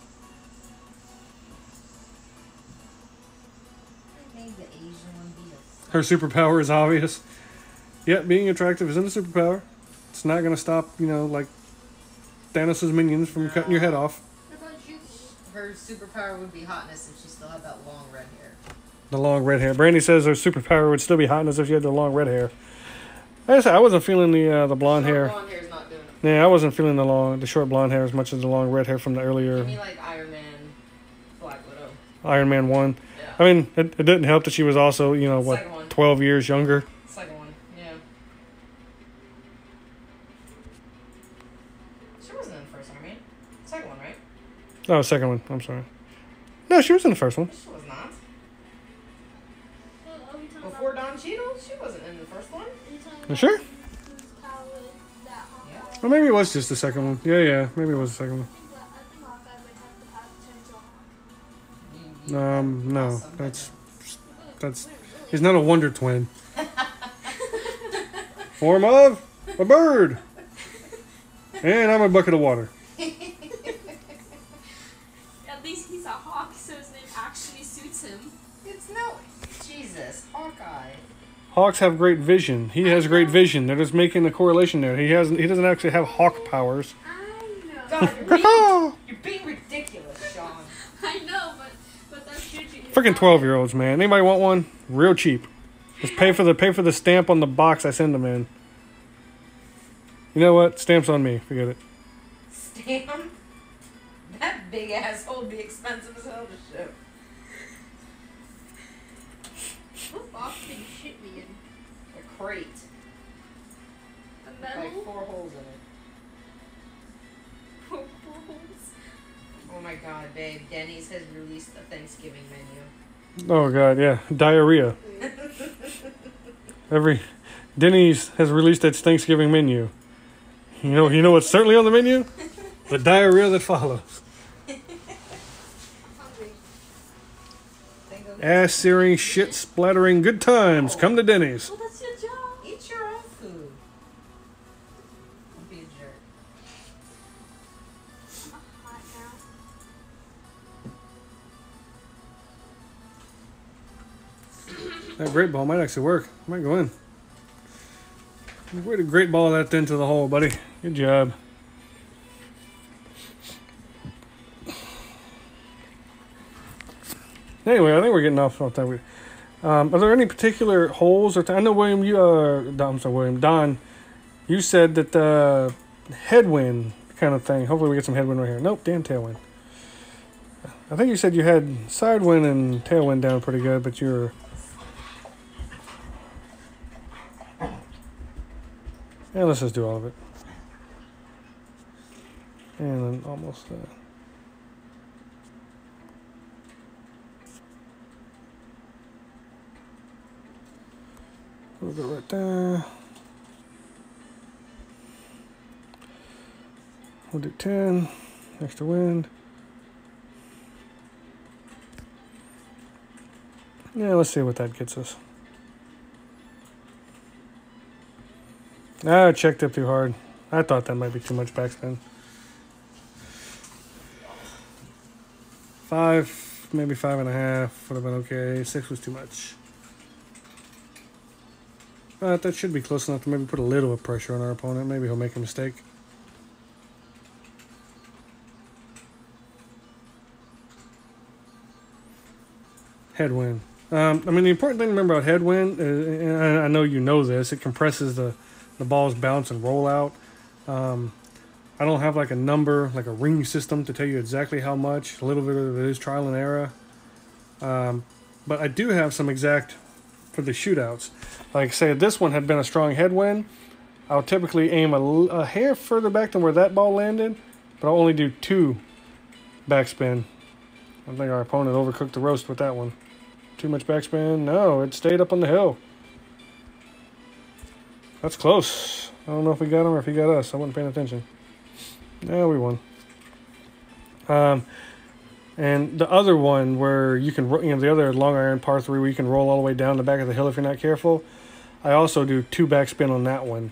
Made the Asian one be a... Her superpower is obvious. Yet, being attractive isn't a superpower. It's not going to stop, you know, like Thanos' minions from cutting your head off. What about you? Her superpower would be hotness if she still had that long red hair. The long red hair. Brandy says her superpower would still be hotness if she had the long red hair. Like I said, I wasn't feeling the blonde hair. Blonde hair's not doing it. Yeah, I wasn't feeling the short blonde hair as much as the long red hair from the earlier Give me like Iron Man, Black Widow. Iron Man 1. Yeah. I mean, it didn't help that she was also, you know, what, Second one. 12 years younger. Second one, yeah. She wasn't in the first one, I mean. Second one, right? Oh, second one. I'm sorry. No, she was in the first one. She was not. Well, are we talking Before about- Don Cheadle, she wasn't in the first one. are you talking You about sure? whose power would that Hawkeye- Well, maybe it was just the second one. Yeah, maybe it was the second one. I think Hawkeye would have the power to turn into a hawk. No, Awesome. that's he's not a Wonder Twin. Form of a bird, and I'm a bucket of water. At least he's a hawk, so his name actually suits him. It's no... Jesus, Hawkeye. Hawks have great vision. He has great vision. They're just making the correlation there. He doesn't actually have hawk powers. I know. God, you're being ridiculous, Sean. I know, but that's usually Freaking 12-year-olds, man. Anybody want one? Real cheap. Just pay for the stamp on the box I send them in. You know what? Stamps on me. Forget it. Stamp? That big asshole would be expensive as hell to ship. What box did you ship me in? A crate. A With metal? like 4 holes in it. Holes? Oh my god, babe. Denny's has released a Thanksgiving menu. Oh god, yeah, diarrhea. Denny's has released its Thanksgiving menu. You know what's certainly on the menu? The diarrhea that follows. Hungry. Then go Ass searing, shit splattering, good times. Come to Denny's. Well, that's your job. eat your own food. Don't be a jerk. I'm hot now. That great ball might actually work. Might go in. Way to great ball that into the hole, buddy. Good job. Anyway, I think we're getting off that. Are there any particular holes? I know William, Don, you said that headwind kind of thing. Hopefully we get some headwind right here. Nope, damn tailwind. I think you said you had sidewind and tailwind down pretty good, but you're... Yeah, let's just do all of it. And then almost... a little bit right there. We'll do 10. Extra wind. Yeah, let's see what that gets us. I checked up too hard. I thought that might be too much backspin. 5, maybe 5.5 would have been okay. 6 was too much. But that should be close enough to maybe put a little of pressure on our opponent. Maybe he'll make a mistake. Headwind. I mean, the important thing to remember about headwind, and I know you know this, it compresses the ball's bounce and roll out. I don't have like a number, like a ring system to tell you exactly how much. A little bit of it is trial and error. But I do have some exact for the shootouts. Like say this one had been a strong headwind, I'll typically aim a hair further back than where that ball landed, but I'll only do 2 backspin. I think our opponent overcooked the roast with that one. Too much backspin? No, it stayed up on the hill. That's close. I don't know if we got him or if he got us. I wasn't paying attention. No, we won. And And the other one where you can, the other long iron par 3 where you can roll all the way down the back of the hill if you're not careful, I also do 2 backspin on that one.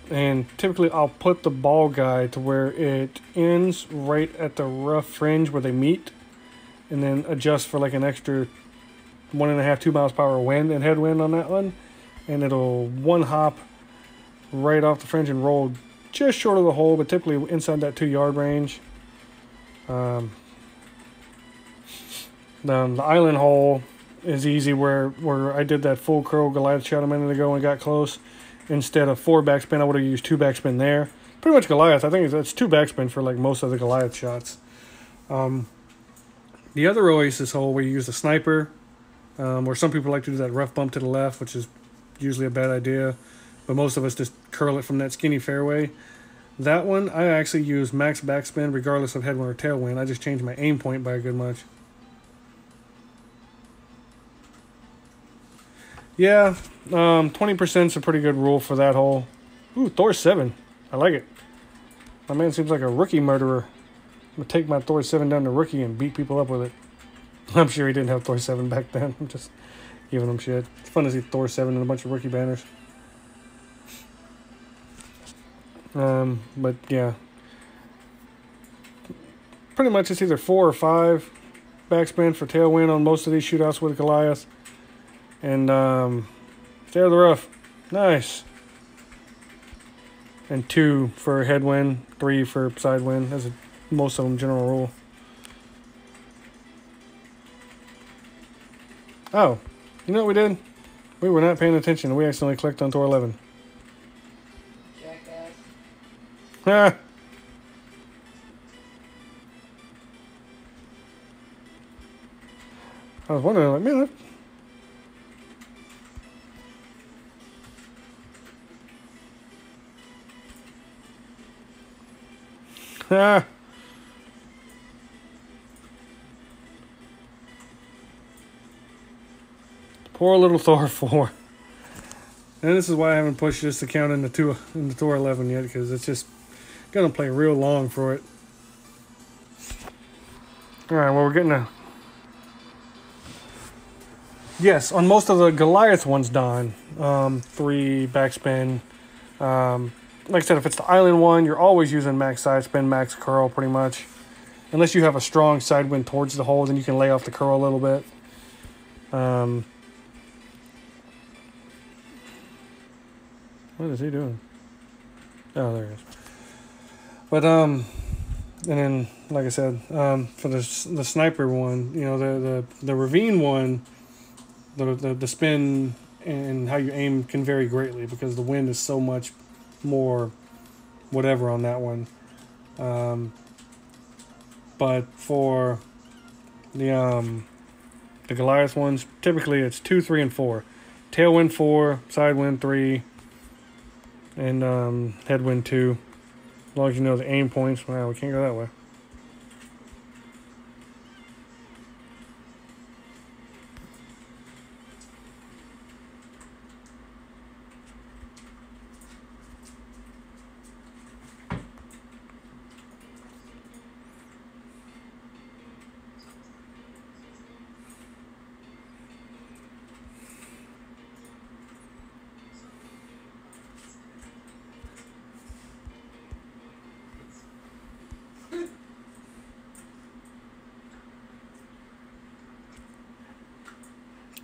And typically I'll put the ball guide to where it ends right at the rough fringe where they meet, and then adjust for like an extra 1.5, 2 miles per hour wind and headwind on that one, and it'll one hop right off the fringe and roll just short of the hole, but typically inside that 2-yard range. The island hole is easy where I did that full curl Goliath shot a minute ago and got close. Instead of 4 backspin, I would have used 2 backspin there. Pretty much Goliath. I think it's 2 backspin for like most of the Goliath shots. The other Oasis hole where you use the sniper, or some people like to do that rough bump to the left, which is usually a bad idea, but most of us just curl it from that skinny fairway. That one, I actually use max backspin regardless of headwind or tailwind. I just changed my aim point by a good much. Yeah, 20% is a pretty good rule for that hole. Ooh, Thor 7. I like it. My man seems like a rookie murderer. I'm going to take my Thor 7 down to rookie and beat people up with it. I'm sure he didn't have Thor 7 back then. I'm just giving him shit. It's fun to see Thor 7 and a bunch of rookie banners. But yeah. Pretty much it's either 4 or 5 backspin for tailwind on most of these shootouts with Goliath. And stay out of the rough. Nice. And 2 for headwind, 3 for side wind. That's most of them general rule. Oh, you know what we did? We were not paying attention. We accidentally clicked on Thor 11. Jackass. Ah. I was wondering, like, man, ah. Poor little Thor 4. And this is why I haven't pushed this account into Thor 11 yet, because it's just gonna play real long for it. Alright, well, we're getting a... Yes, on most of the Goliath ones, Don. 3 backspin. Like I said, if it's the island one, you're always using max side spin, max curl, pretty much. Unless you have a strong side wind towards the hole, then you can lay off the curl a little bit. What is he doing? Oh, there he is. But, and then, like I said, for the sniper one, you know, the ravine one, the spin and how you aim can vary greatly because the wind is so much more whatever on that one. But for the Goliath ones, typically it's 2, 3, and 4. Tailwind 4, side wind 3, and headwind 2. As long as you know the aim points. Wow, we can't go that way.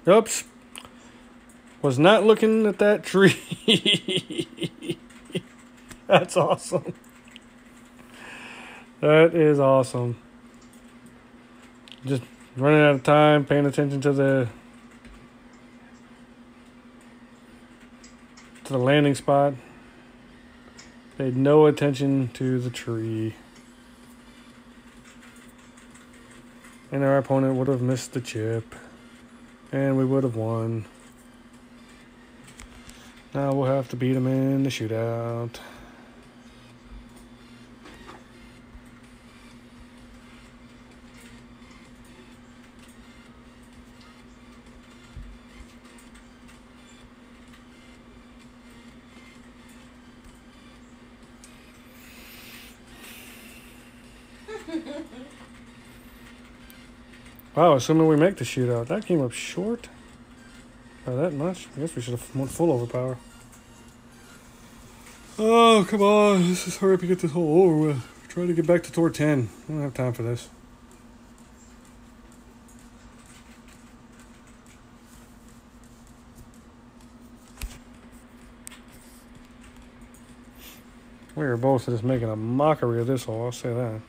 Oops. Was not looking at that tree. That's awesome. That is awesome. Just running out of time, paying attention to the landing spot. Paid no attention to the tree. And our opponent would have missed the chip. And we would have won. Now we'll have to beat him in the shootout. Wow, assuming we make the shootout. That came up short. By that much. I guess we should have went full overpower. Oh, come on. Let's just hurry up and get this hole over with. Try to get back to tour 10. I don't have time for this. We are both just making a mockery of this hole, I'll say that.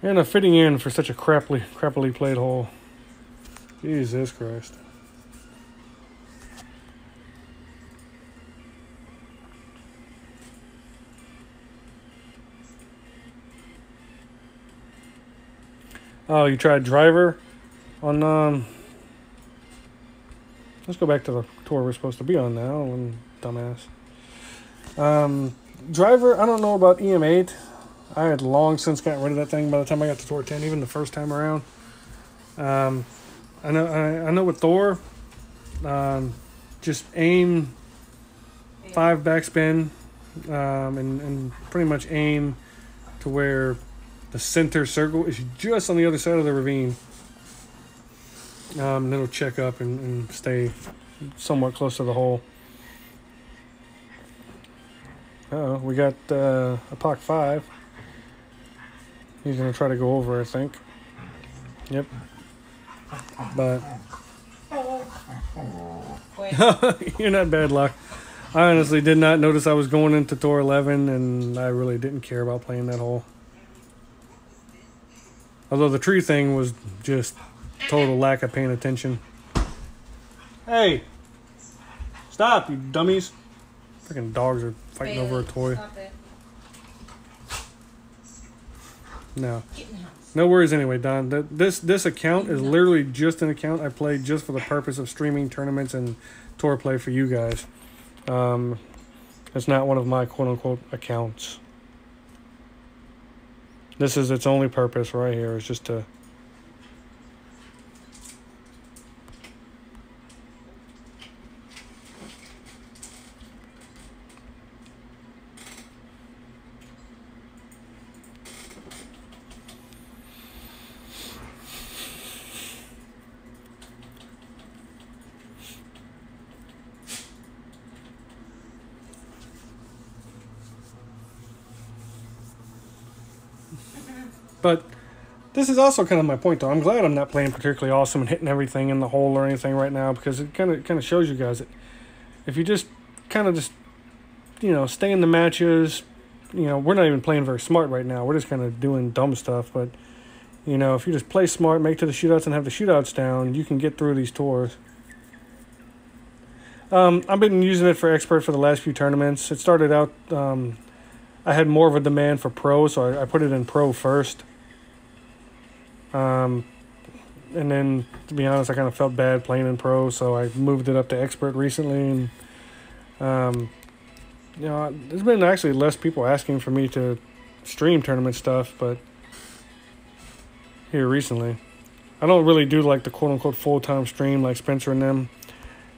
And a fitting in for such a crappily played hole. Jesus Christ. Oh, you tried driver on let's go back to the tour we're supposed to be on now, and dumbass. Driver, I don't know about EM8. I had long since gotten rid of that thing by the time I got to tour 10, even the first time around. I know with Thor, just aim 5 backspin, and pretty much aim to where the center circle is just on the other side of the ravine. And it'll check up and stay somewhat close to the hole. Uh-oh, we got a Pak 5. He's going to try to go over, I think. Yep. But you're not bad luck. I honestly did not notice I was going into tour 11, and I really didn't care about playing that hole. Although the tree thing was just total lack of paying attention. Hey! Stop, you dummies. Freaking dogs are fighting over a toy. Stop it. No. Get in the house. No worries anyway, Don. This account is literally just an account I played just for the purpose of streaming tournaments and tour play for you guys. It's not one of my quote-unquote accounts. This is its only purpose right here, is just to... But this is also kind of my point, though. I'm glad I'm not playing particularly awesome and hitting everything in the hole or anything right now, because it kind of shows you guys that if you just stay in the matches, we're not even playing very smart right now. We're just kind of doing dumb stuff. But if you just play smart, make to the shootouts, and have the shootouts down, you can get through these tours. I've been using it for expert for the last few tournaments. It started out, I had more of a demand for pro, so I put it in pro first. And then, to be honest, I kind of felt bad playing in pro, so I moved it up to expert recently. And, there's been actually less people asking for me to stream tournament stuff, but here recently. I don't really do like the quote-unquote full-time stream like Spencer and them.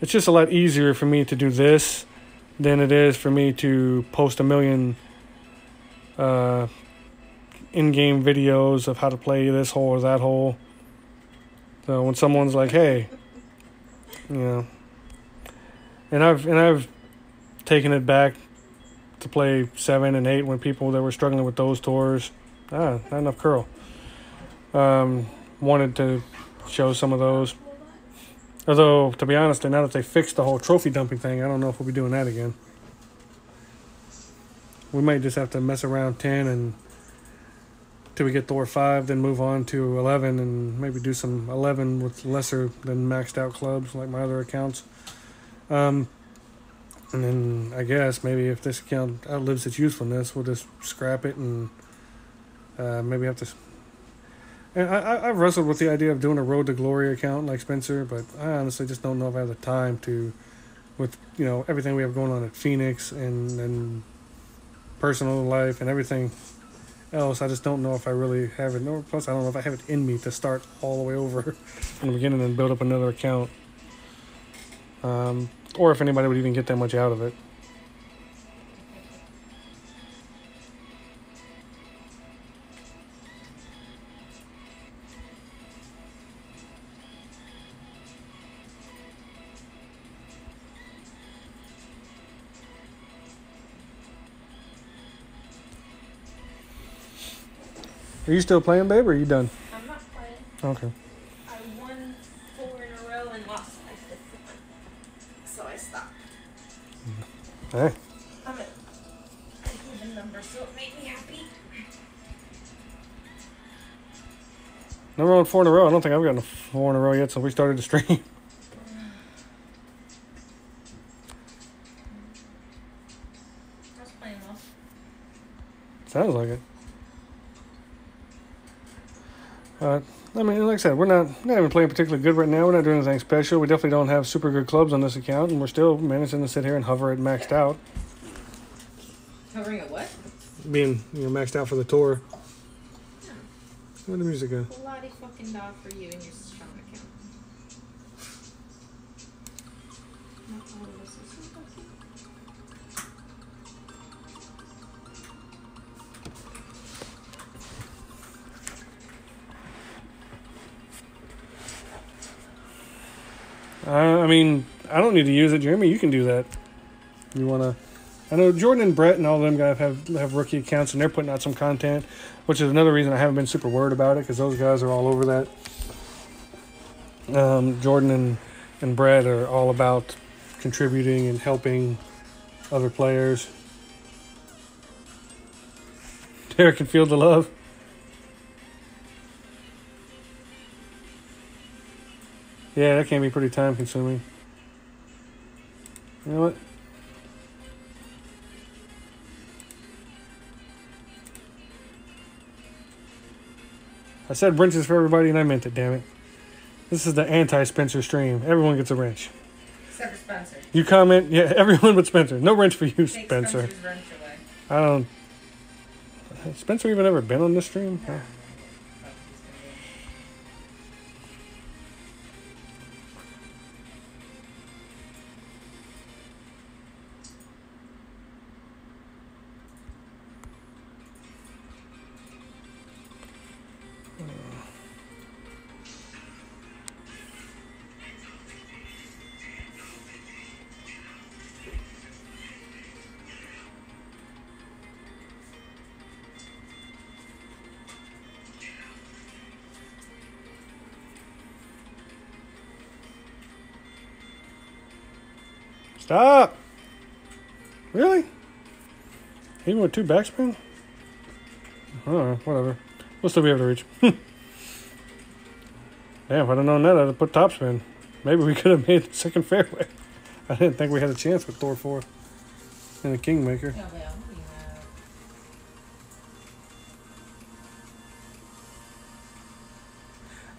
It's just a lot easier for me to do this than it is for me to post a million in-game videos of how to play this hole or that hole. So when someone's like, hey, and I've taken it back to play 7 and 8 when people that were struggling with those tours, not enough curl, wanted to show some of those. Although, to be honest, now that they fixed the whole trophy dumping thing, I don't know if we'll be doing that again. We might just have to mess around 10 and till we get Thor 5, then move on to 11 and maybe do some 11 with lesser than maxed out clubs like my other accounts. And then I guess maybe if this account outlives its usefulness, we'll just scrap it and maybe have to... And I've wrestled with the idea of doing a Road to Glory account like Spencer, but I honestly just don't know if I have the time to, with everything we have going on at Phoenix and personal life and everything. else. I just don't know if I really have it. No, plus I don't know if I have it in me to start all the way over from the beginning and build up another account. Or if anybody would even get that much out of it. Are you still playing, babe, or are you done? I'm not playing. Okay. I won 4 in a row and lost my 5th one. So I stopped. Hey. I'm at an even number, so it made me happy. Never won 4 in a row. I don't think I've gotten a 4 in a row yet since we started the stream. I was playing well. Sounds like it. I mean, like I said, we're not even playing particularly good right now. We're not doing anything special. We definitely don't have super good clubs on this account, and we're still managing to sit here and hover at maxed out. Hovering at what? Being, maxed out for the tour. Yeah. Where'd the music go? Lottie fucking dog for you and your strong account. Not all of us is so lucky. I mean, I don't need to use it. Jeremy, you can do that. You want to... I know Jordan and Brett and all of them guys have rookie accounts, and they're putting out some content, which is another reason I haven't been super worried about it, because those guys are all over that. Jordan and Brett are all about contributing and helping other players. Derek can feel the love. Yeah, that can be pretty time consuming. You know what? I said wrenches for everybody and I meant it, damn it. This is the anti-Spencer stream. Everyone gets a wrench. Except for Spencer. You comment, yeah, everyone but Spencer. No wrench for you, Take Spencer. Spencer's wrench away. I don't... Has Spencer even ever been on this stream? No. Huh? Stop! Really? Even with 2 backspin? Alright, whatever. We'll still be able to reach. Damn, if I'd have known that, I'd have put topspin. Maybe we could have made the second fairway. I didn't think we had a chance with Thor 4 and the Kingmaker. Yeah, well, we have...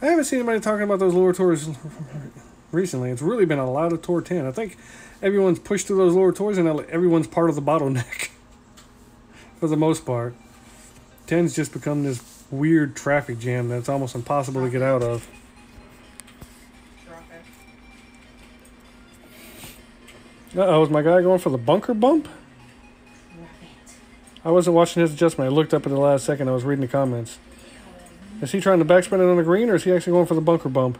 I haven't seen anybody talking about those lower tours recently. It's really been a lot of Tour 10. I think everyone's pushed through those lower tours and everyone's part of the bottleneck. For the most part. 10's just become this weird traffic jam that's almost impossible to get out of. Uh-oh, is my guy going for the bunker bump? I wasn't watching his adjustment. I looked up at the last second. I was reading the comments. Is he trying to backspin it on the green, or is he actually going for the bunker bump?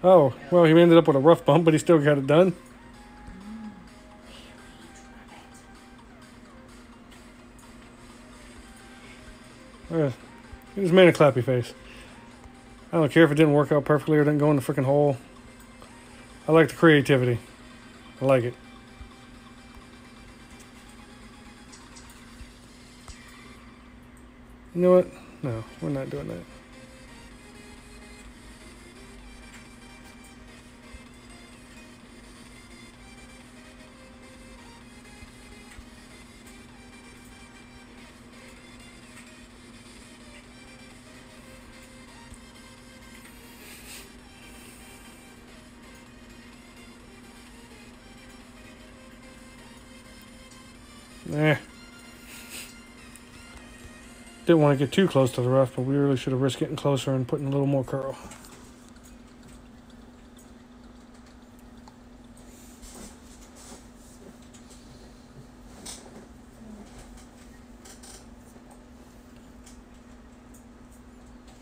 Oh, well, he ended up with a rough bump, but he still got it done. He just made a clappy face. I don't care if it didn't work out perfectly or didn't go in the freaking hole. I like the creativity. I like it. You know what? No, we're not doing that. Eh. Didn't want to get too close to the rough, but we really should have risked getting closer and putting a little more curl.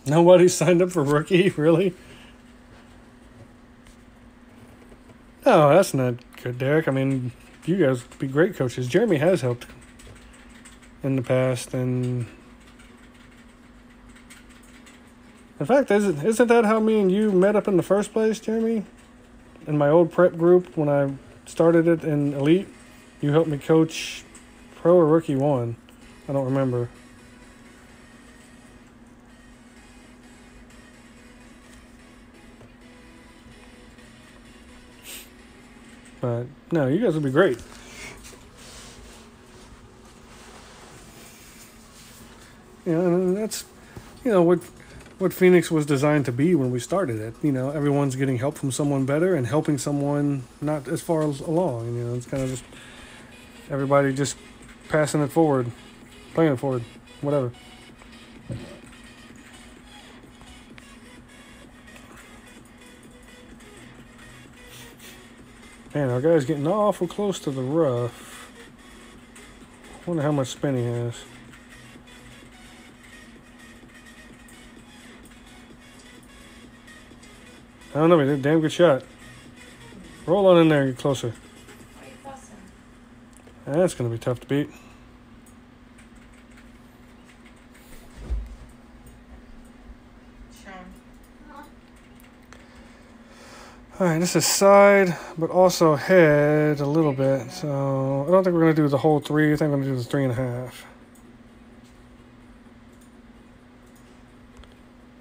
Nobody signed up for rookie, really? No, that's not good, Derek. I mean, you guys would be great coaches. Jeremy has helped in the past, and in fact, isn't that how me and you met up in the first place, Jeremy? In my old prep group when I started it in Elite, you helped me coach Pro or Rookie 1. I don't remember. But no, you guys would be great. You know, and that's, you know, what Phoenix was designed to be when we started it. You know, everyone's getting help from someone better and helping someone not as far along. You know, it's kind of just everybody just passing it forward, playing it forward, whatever. Man, our guy's getting awful close to the rough. Wonder how much spin he has. I don't know, but he did a damn good shot. Roll on in there and get closer. Why are you fussing? That's going to be tough to beat. Sean. Alright, this is side, but also head a little bit. So I don't think we're going to do the whole 3. I think I'm going to do the 3.5.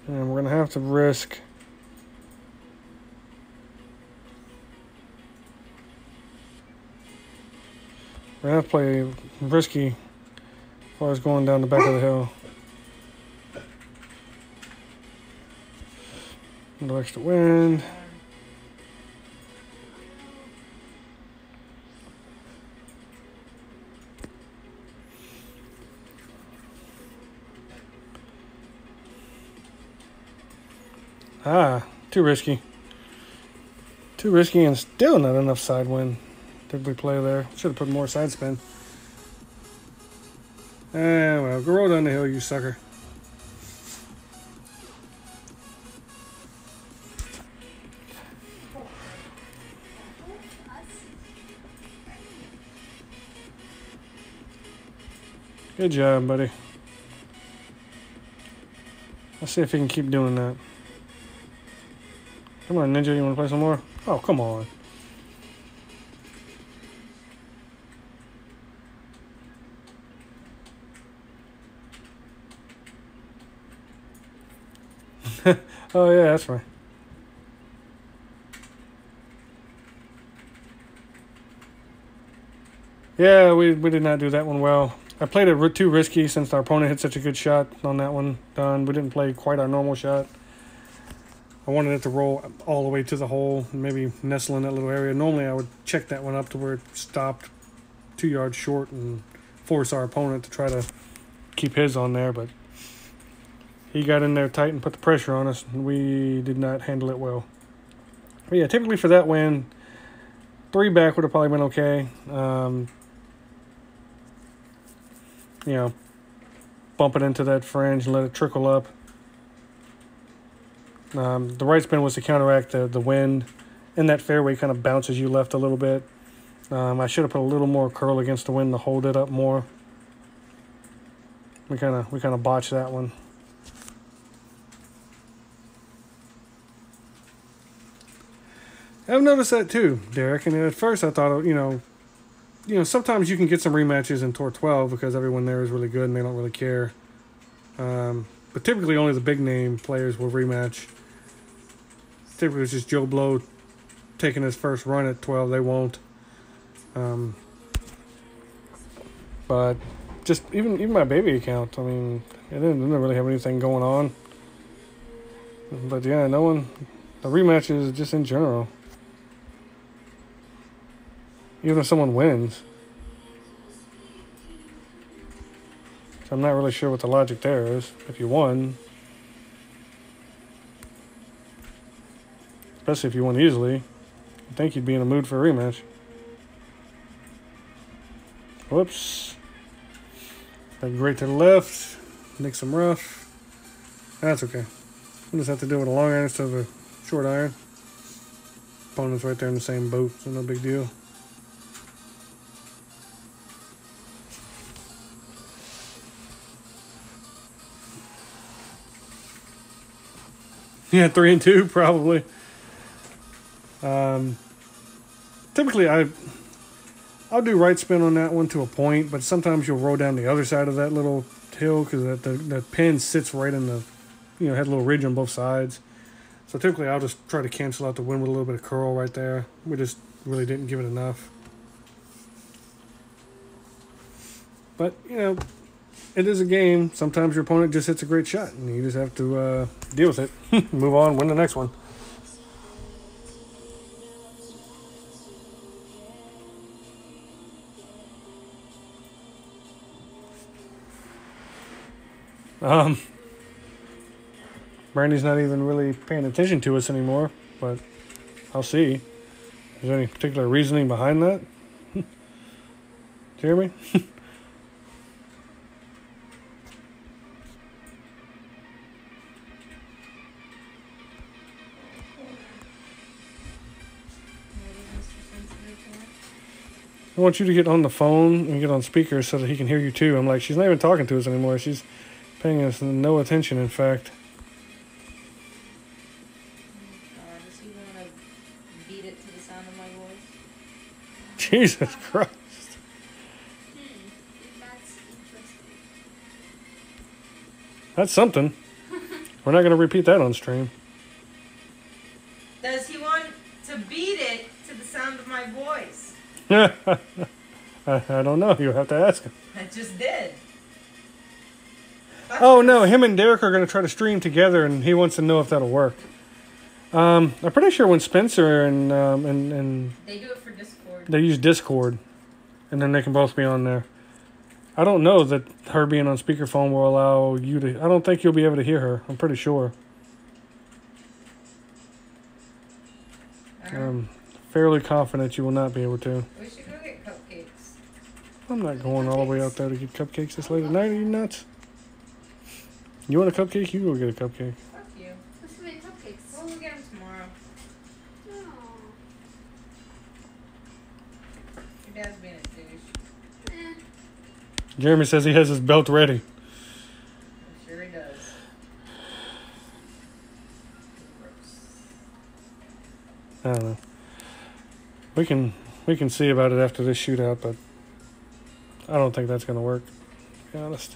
And we're going to have to risk. We're going to have to play risky as far as going down the back of the hill. A little extra wind. Ah, too risky. Too risky and still not enough side wind. Did we play there? Should have put more side spin. Well, go roll down the hill, you sucker. Good job, buddy. Let's see if he can keep doing that. Come on, Ninja, you want to play some more? Oh, come on. Oh, yeah, that's right. Yeah, we did not do that one well. I played it too risky since our opponent hit such a good shot on that one. Done. We didn't play quite our normal shot. I wanted it to roll all the way to the hole, maybe nestle in that little area. Normally, I would check that one up to where it stopped 2 yards short and force our opponent to try to keep his on there, but he got in there tight and put the pressure on us, and we did not handle it well. But yeah, typically for that win, 3 back would have probably been okay. You know, bump it into that fringe and let it trickle up. The right spin was to counteract the wind. In that fairway kind of bounces you left a little bit. I should have put a little more curl against the wind to hold it up more. We kind of botched that one. I've noticed that too, Derek. And at first I thought, you know, sometimes you can get some rematches in Tour 12 because everyone there is really good and they don't really care. But typically only the big name players will rematch. Typically it's just Joe Blow taking his first run at 12. They won't. But just even my baby account, I mean, it didn't really have anything going on. But yeah, no one, the rematches just in general. Even if someone wins. So I'm not really sure what the logic there is. If you won, especially if you won easily, I think you'd be in a mood for a rematch. Whoops. Like right to the left. Make some rough. That's okay. We'll just have to do it with a long iron instead of a short iron. Opponent's right there in the same boat, so no big deal. Yeah, 3 and 2 probably. Typically, I'll do right spin on that one to a point, but sometimes you'll roll down the other side of that little hill because the pin sits right in the, had a little ridge on both sides. So typically, I'll just try to cancel out the wind with a little bit of curl right there. We just really didn't give it enough. But it is a game. Sometimes your opponent just hits a great shot, and you just have to deal with it. Move on, win the next one. Brandy's not even really paying attention to us anymore, but I'll see. Is there any particular reasoning behind that? Do you hear me? I want you to get on the phone and get on speaker so that he can hear you too. I'm like, she's not even talking to us anymore. She's paying us no attention, in fact. Does he want to beat it to the sound of my voice? Jesus Christ. That's interesting. That's something. We're not going to repeat that on stream. Does he want to beat it to the sound of my voice? I don't know. You'll have to ask him. I just did. Oh, no. Him and Derek are going to try to stream together, and he wants to know if that'll work. I'm pretty sure when Spencer and They do it for Discord. they use Discord, and then they can both be on there. I don't know that her being on speakerphone will allow you to... I don't think you'll be able to hear her. I'm pretty sure. Fairly confident you will not be able to. We should go get cupcakes. I'm not going all the way out there to get cupcakes this late at night. Are you nuts? You want a cupcake? You go get a cupcake. Fuck you. Let's go make cupcakes. We'll get them tomorrow. Oh. Your dad's being a douche. Eh. Jeremy says he has his belt ready. I'm sure he does. Gross. I don't know. We can see about it after this shootout, but I don't think that's going to work, to be honest.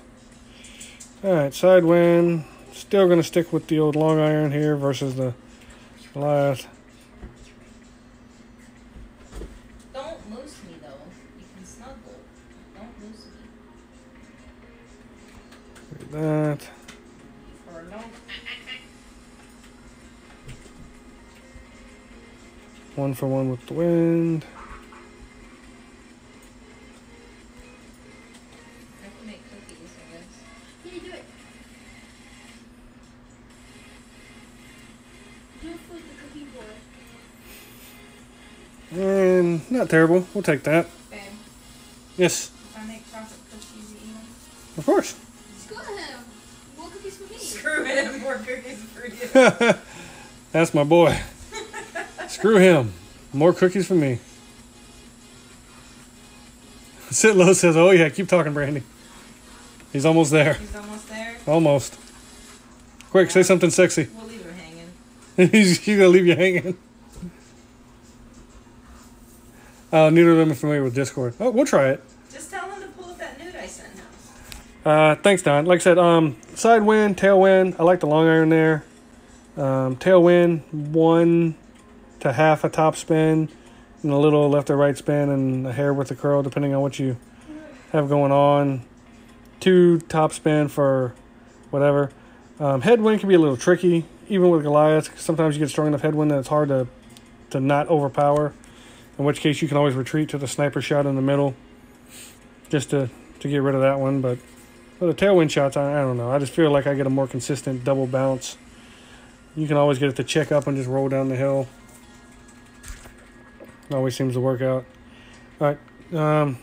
All right, side win. Still going to stick with the old long iron here versus the Goliath. Don't loose me, though. You can snuggle. Don't loose me. Look at that. For a long... One for one with the wind. I can make cookies, I guess. Yeah, do it. Do it for the cookie boy. And not terrible. We'll take that. Babe, Yes, if I make chocolate cookies, you eat them? of course. Screw him. More cookies for me. Screw it, more cookies for you. That's my boy. Screw him. More cookies for me. Sit low says, oh yeah, keep talking, Brandy. He's almost there. He's almost there. Almost. Quick, say something sexy. We'll leave him hanging. He's gonna leave you hanging. Neither of them are familiar with Discord. Oh, we'll try it. Just tell him to pull up that nude I sent him. Thanks, Don. Like I said, side wind, tail wind. I like the long iron there. Tail wind, 1 to half a top spin, and a little left or right spin, and a hair with a curl, depending on what you have going on. 2 top spin for whatever. Headwind can be a little tricky, even with Goliath. Sometimes you get strong enough headwind that it's hard to not overpower. In which case, you can always retreat to the sniper shot in the middle, just to get rid of that one. But So the tailwind shots, I don't know. I just feel like I get a more consistent double bounce. You can always get it to check up and just roll down the hill. It always seems to work out. All right. I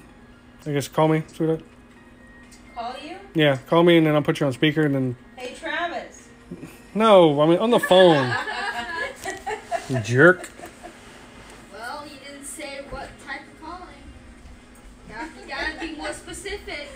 guess call me, sweetheart. Call you? Yeah, call me and then I'll put you on speaker and then... Hey, Travis. No, I mean on the phone. You jerk. Well, you didn't say what type of calling. You gotta be more specific.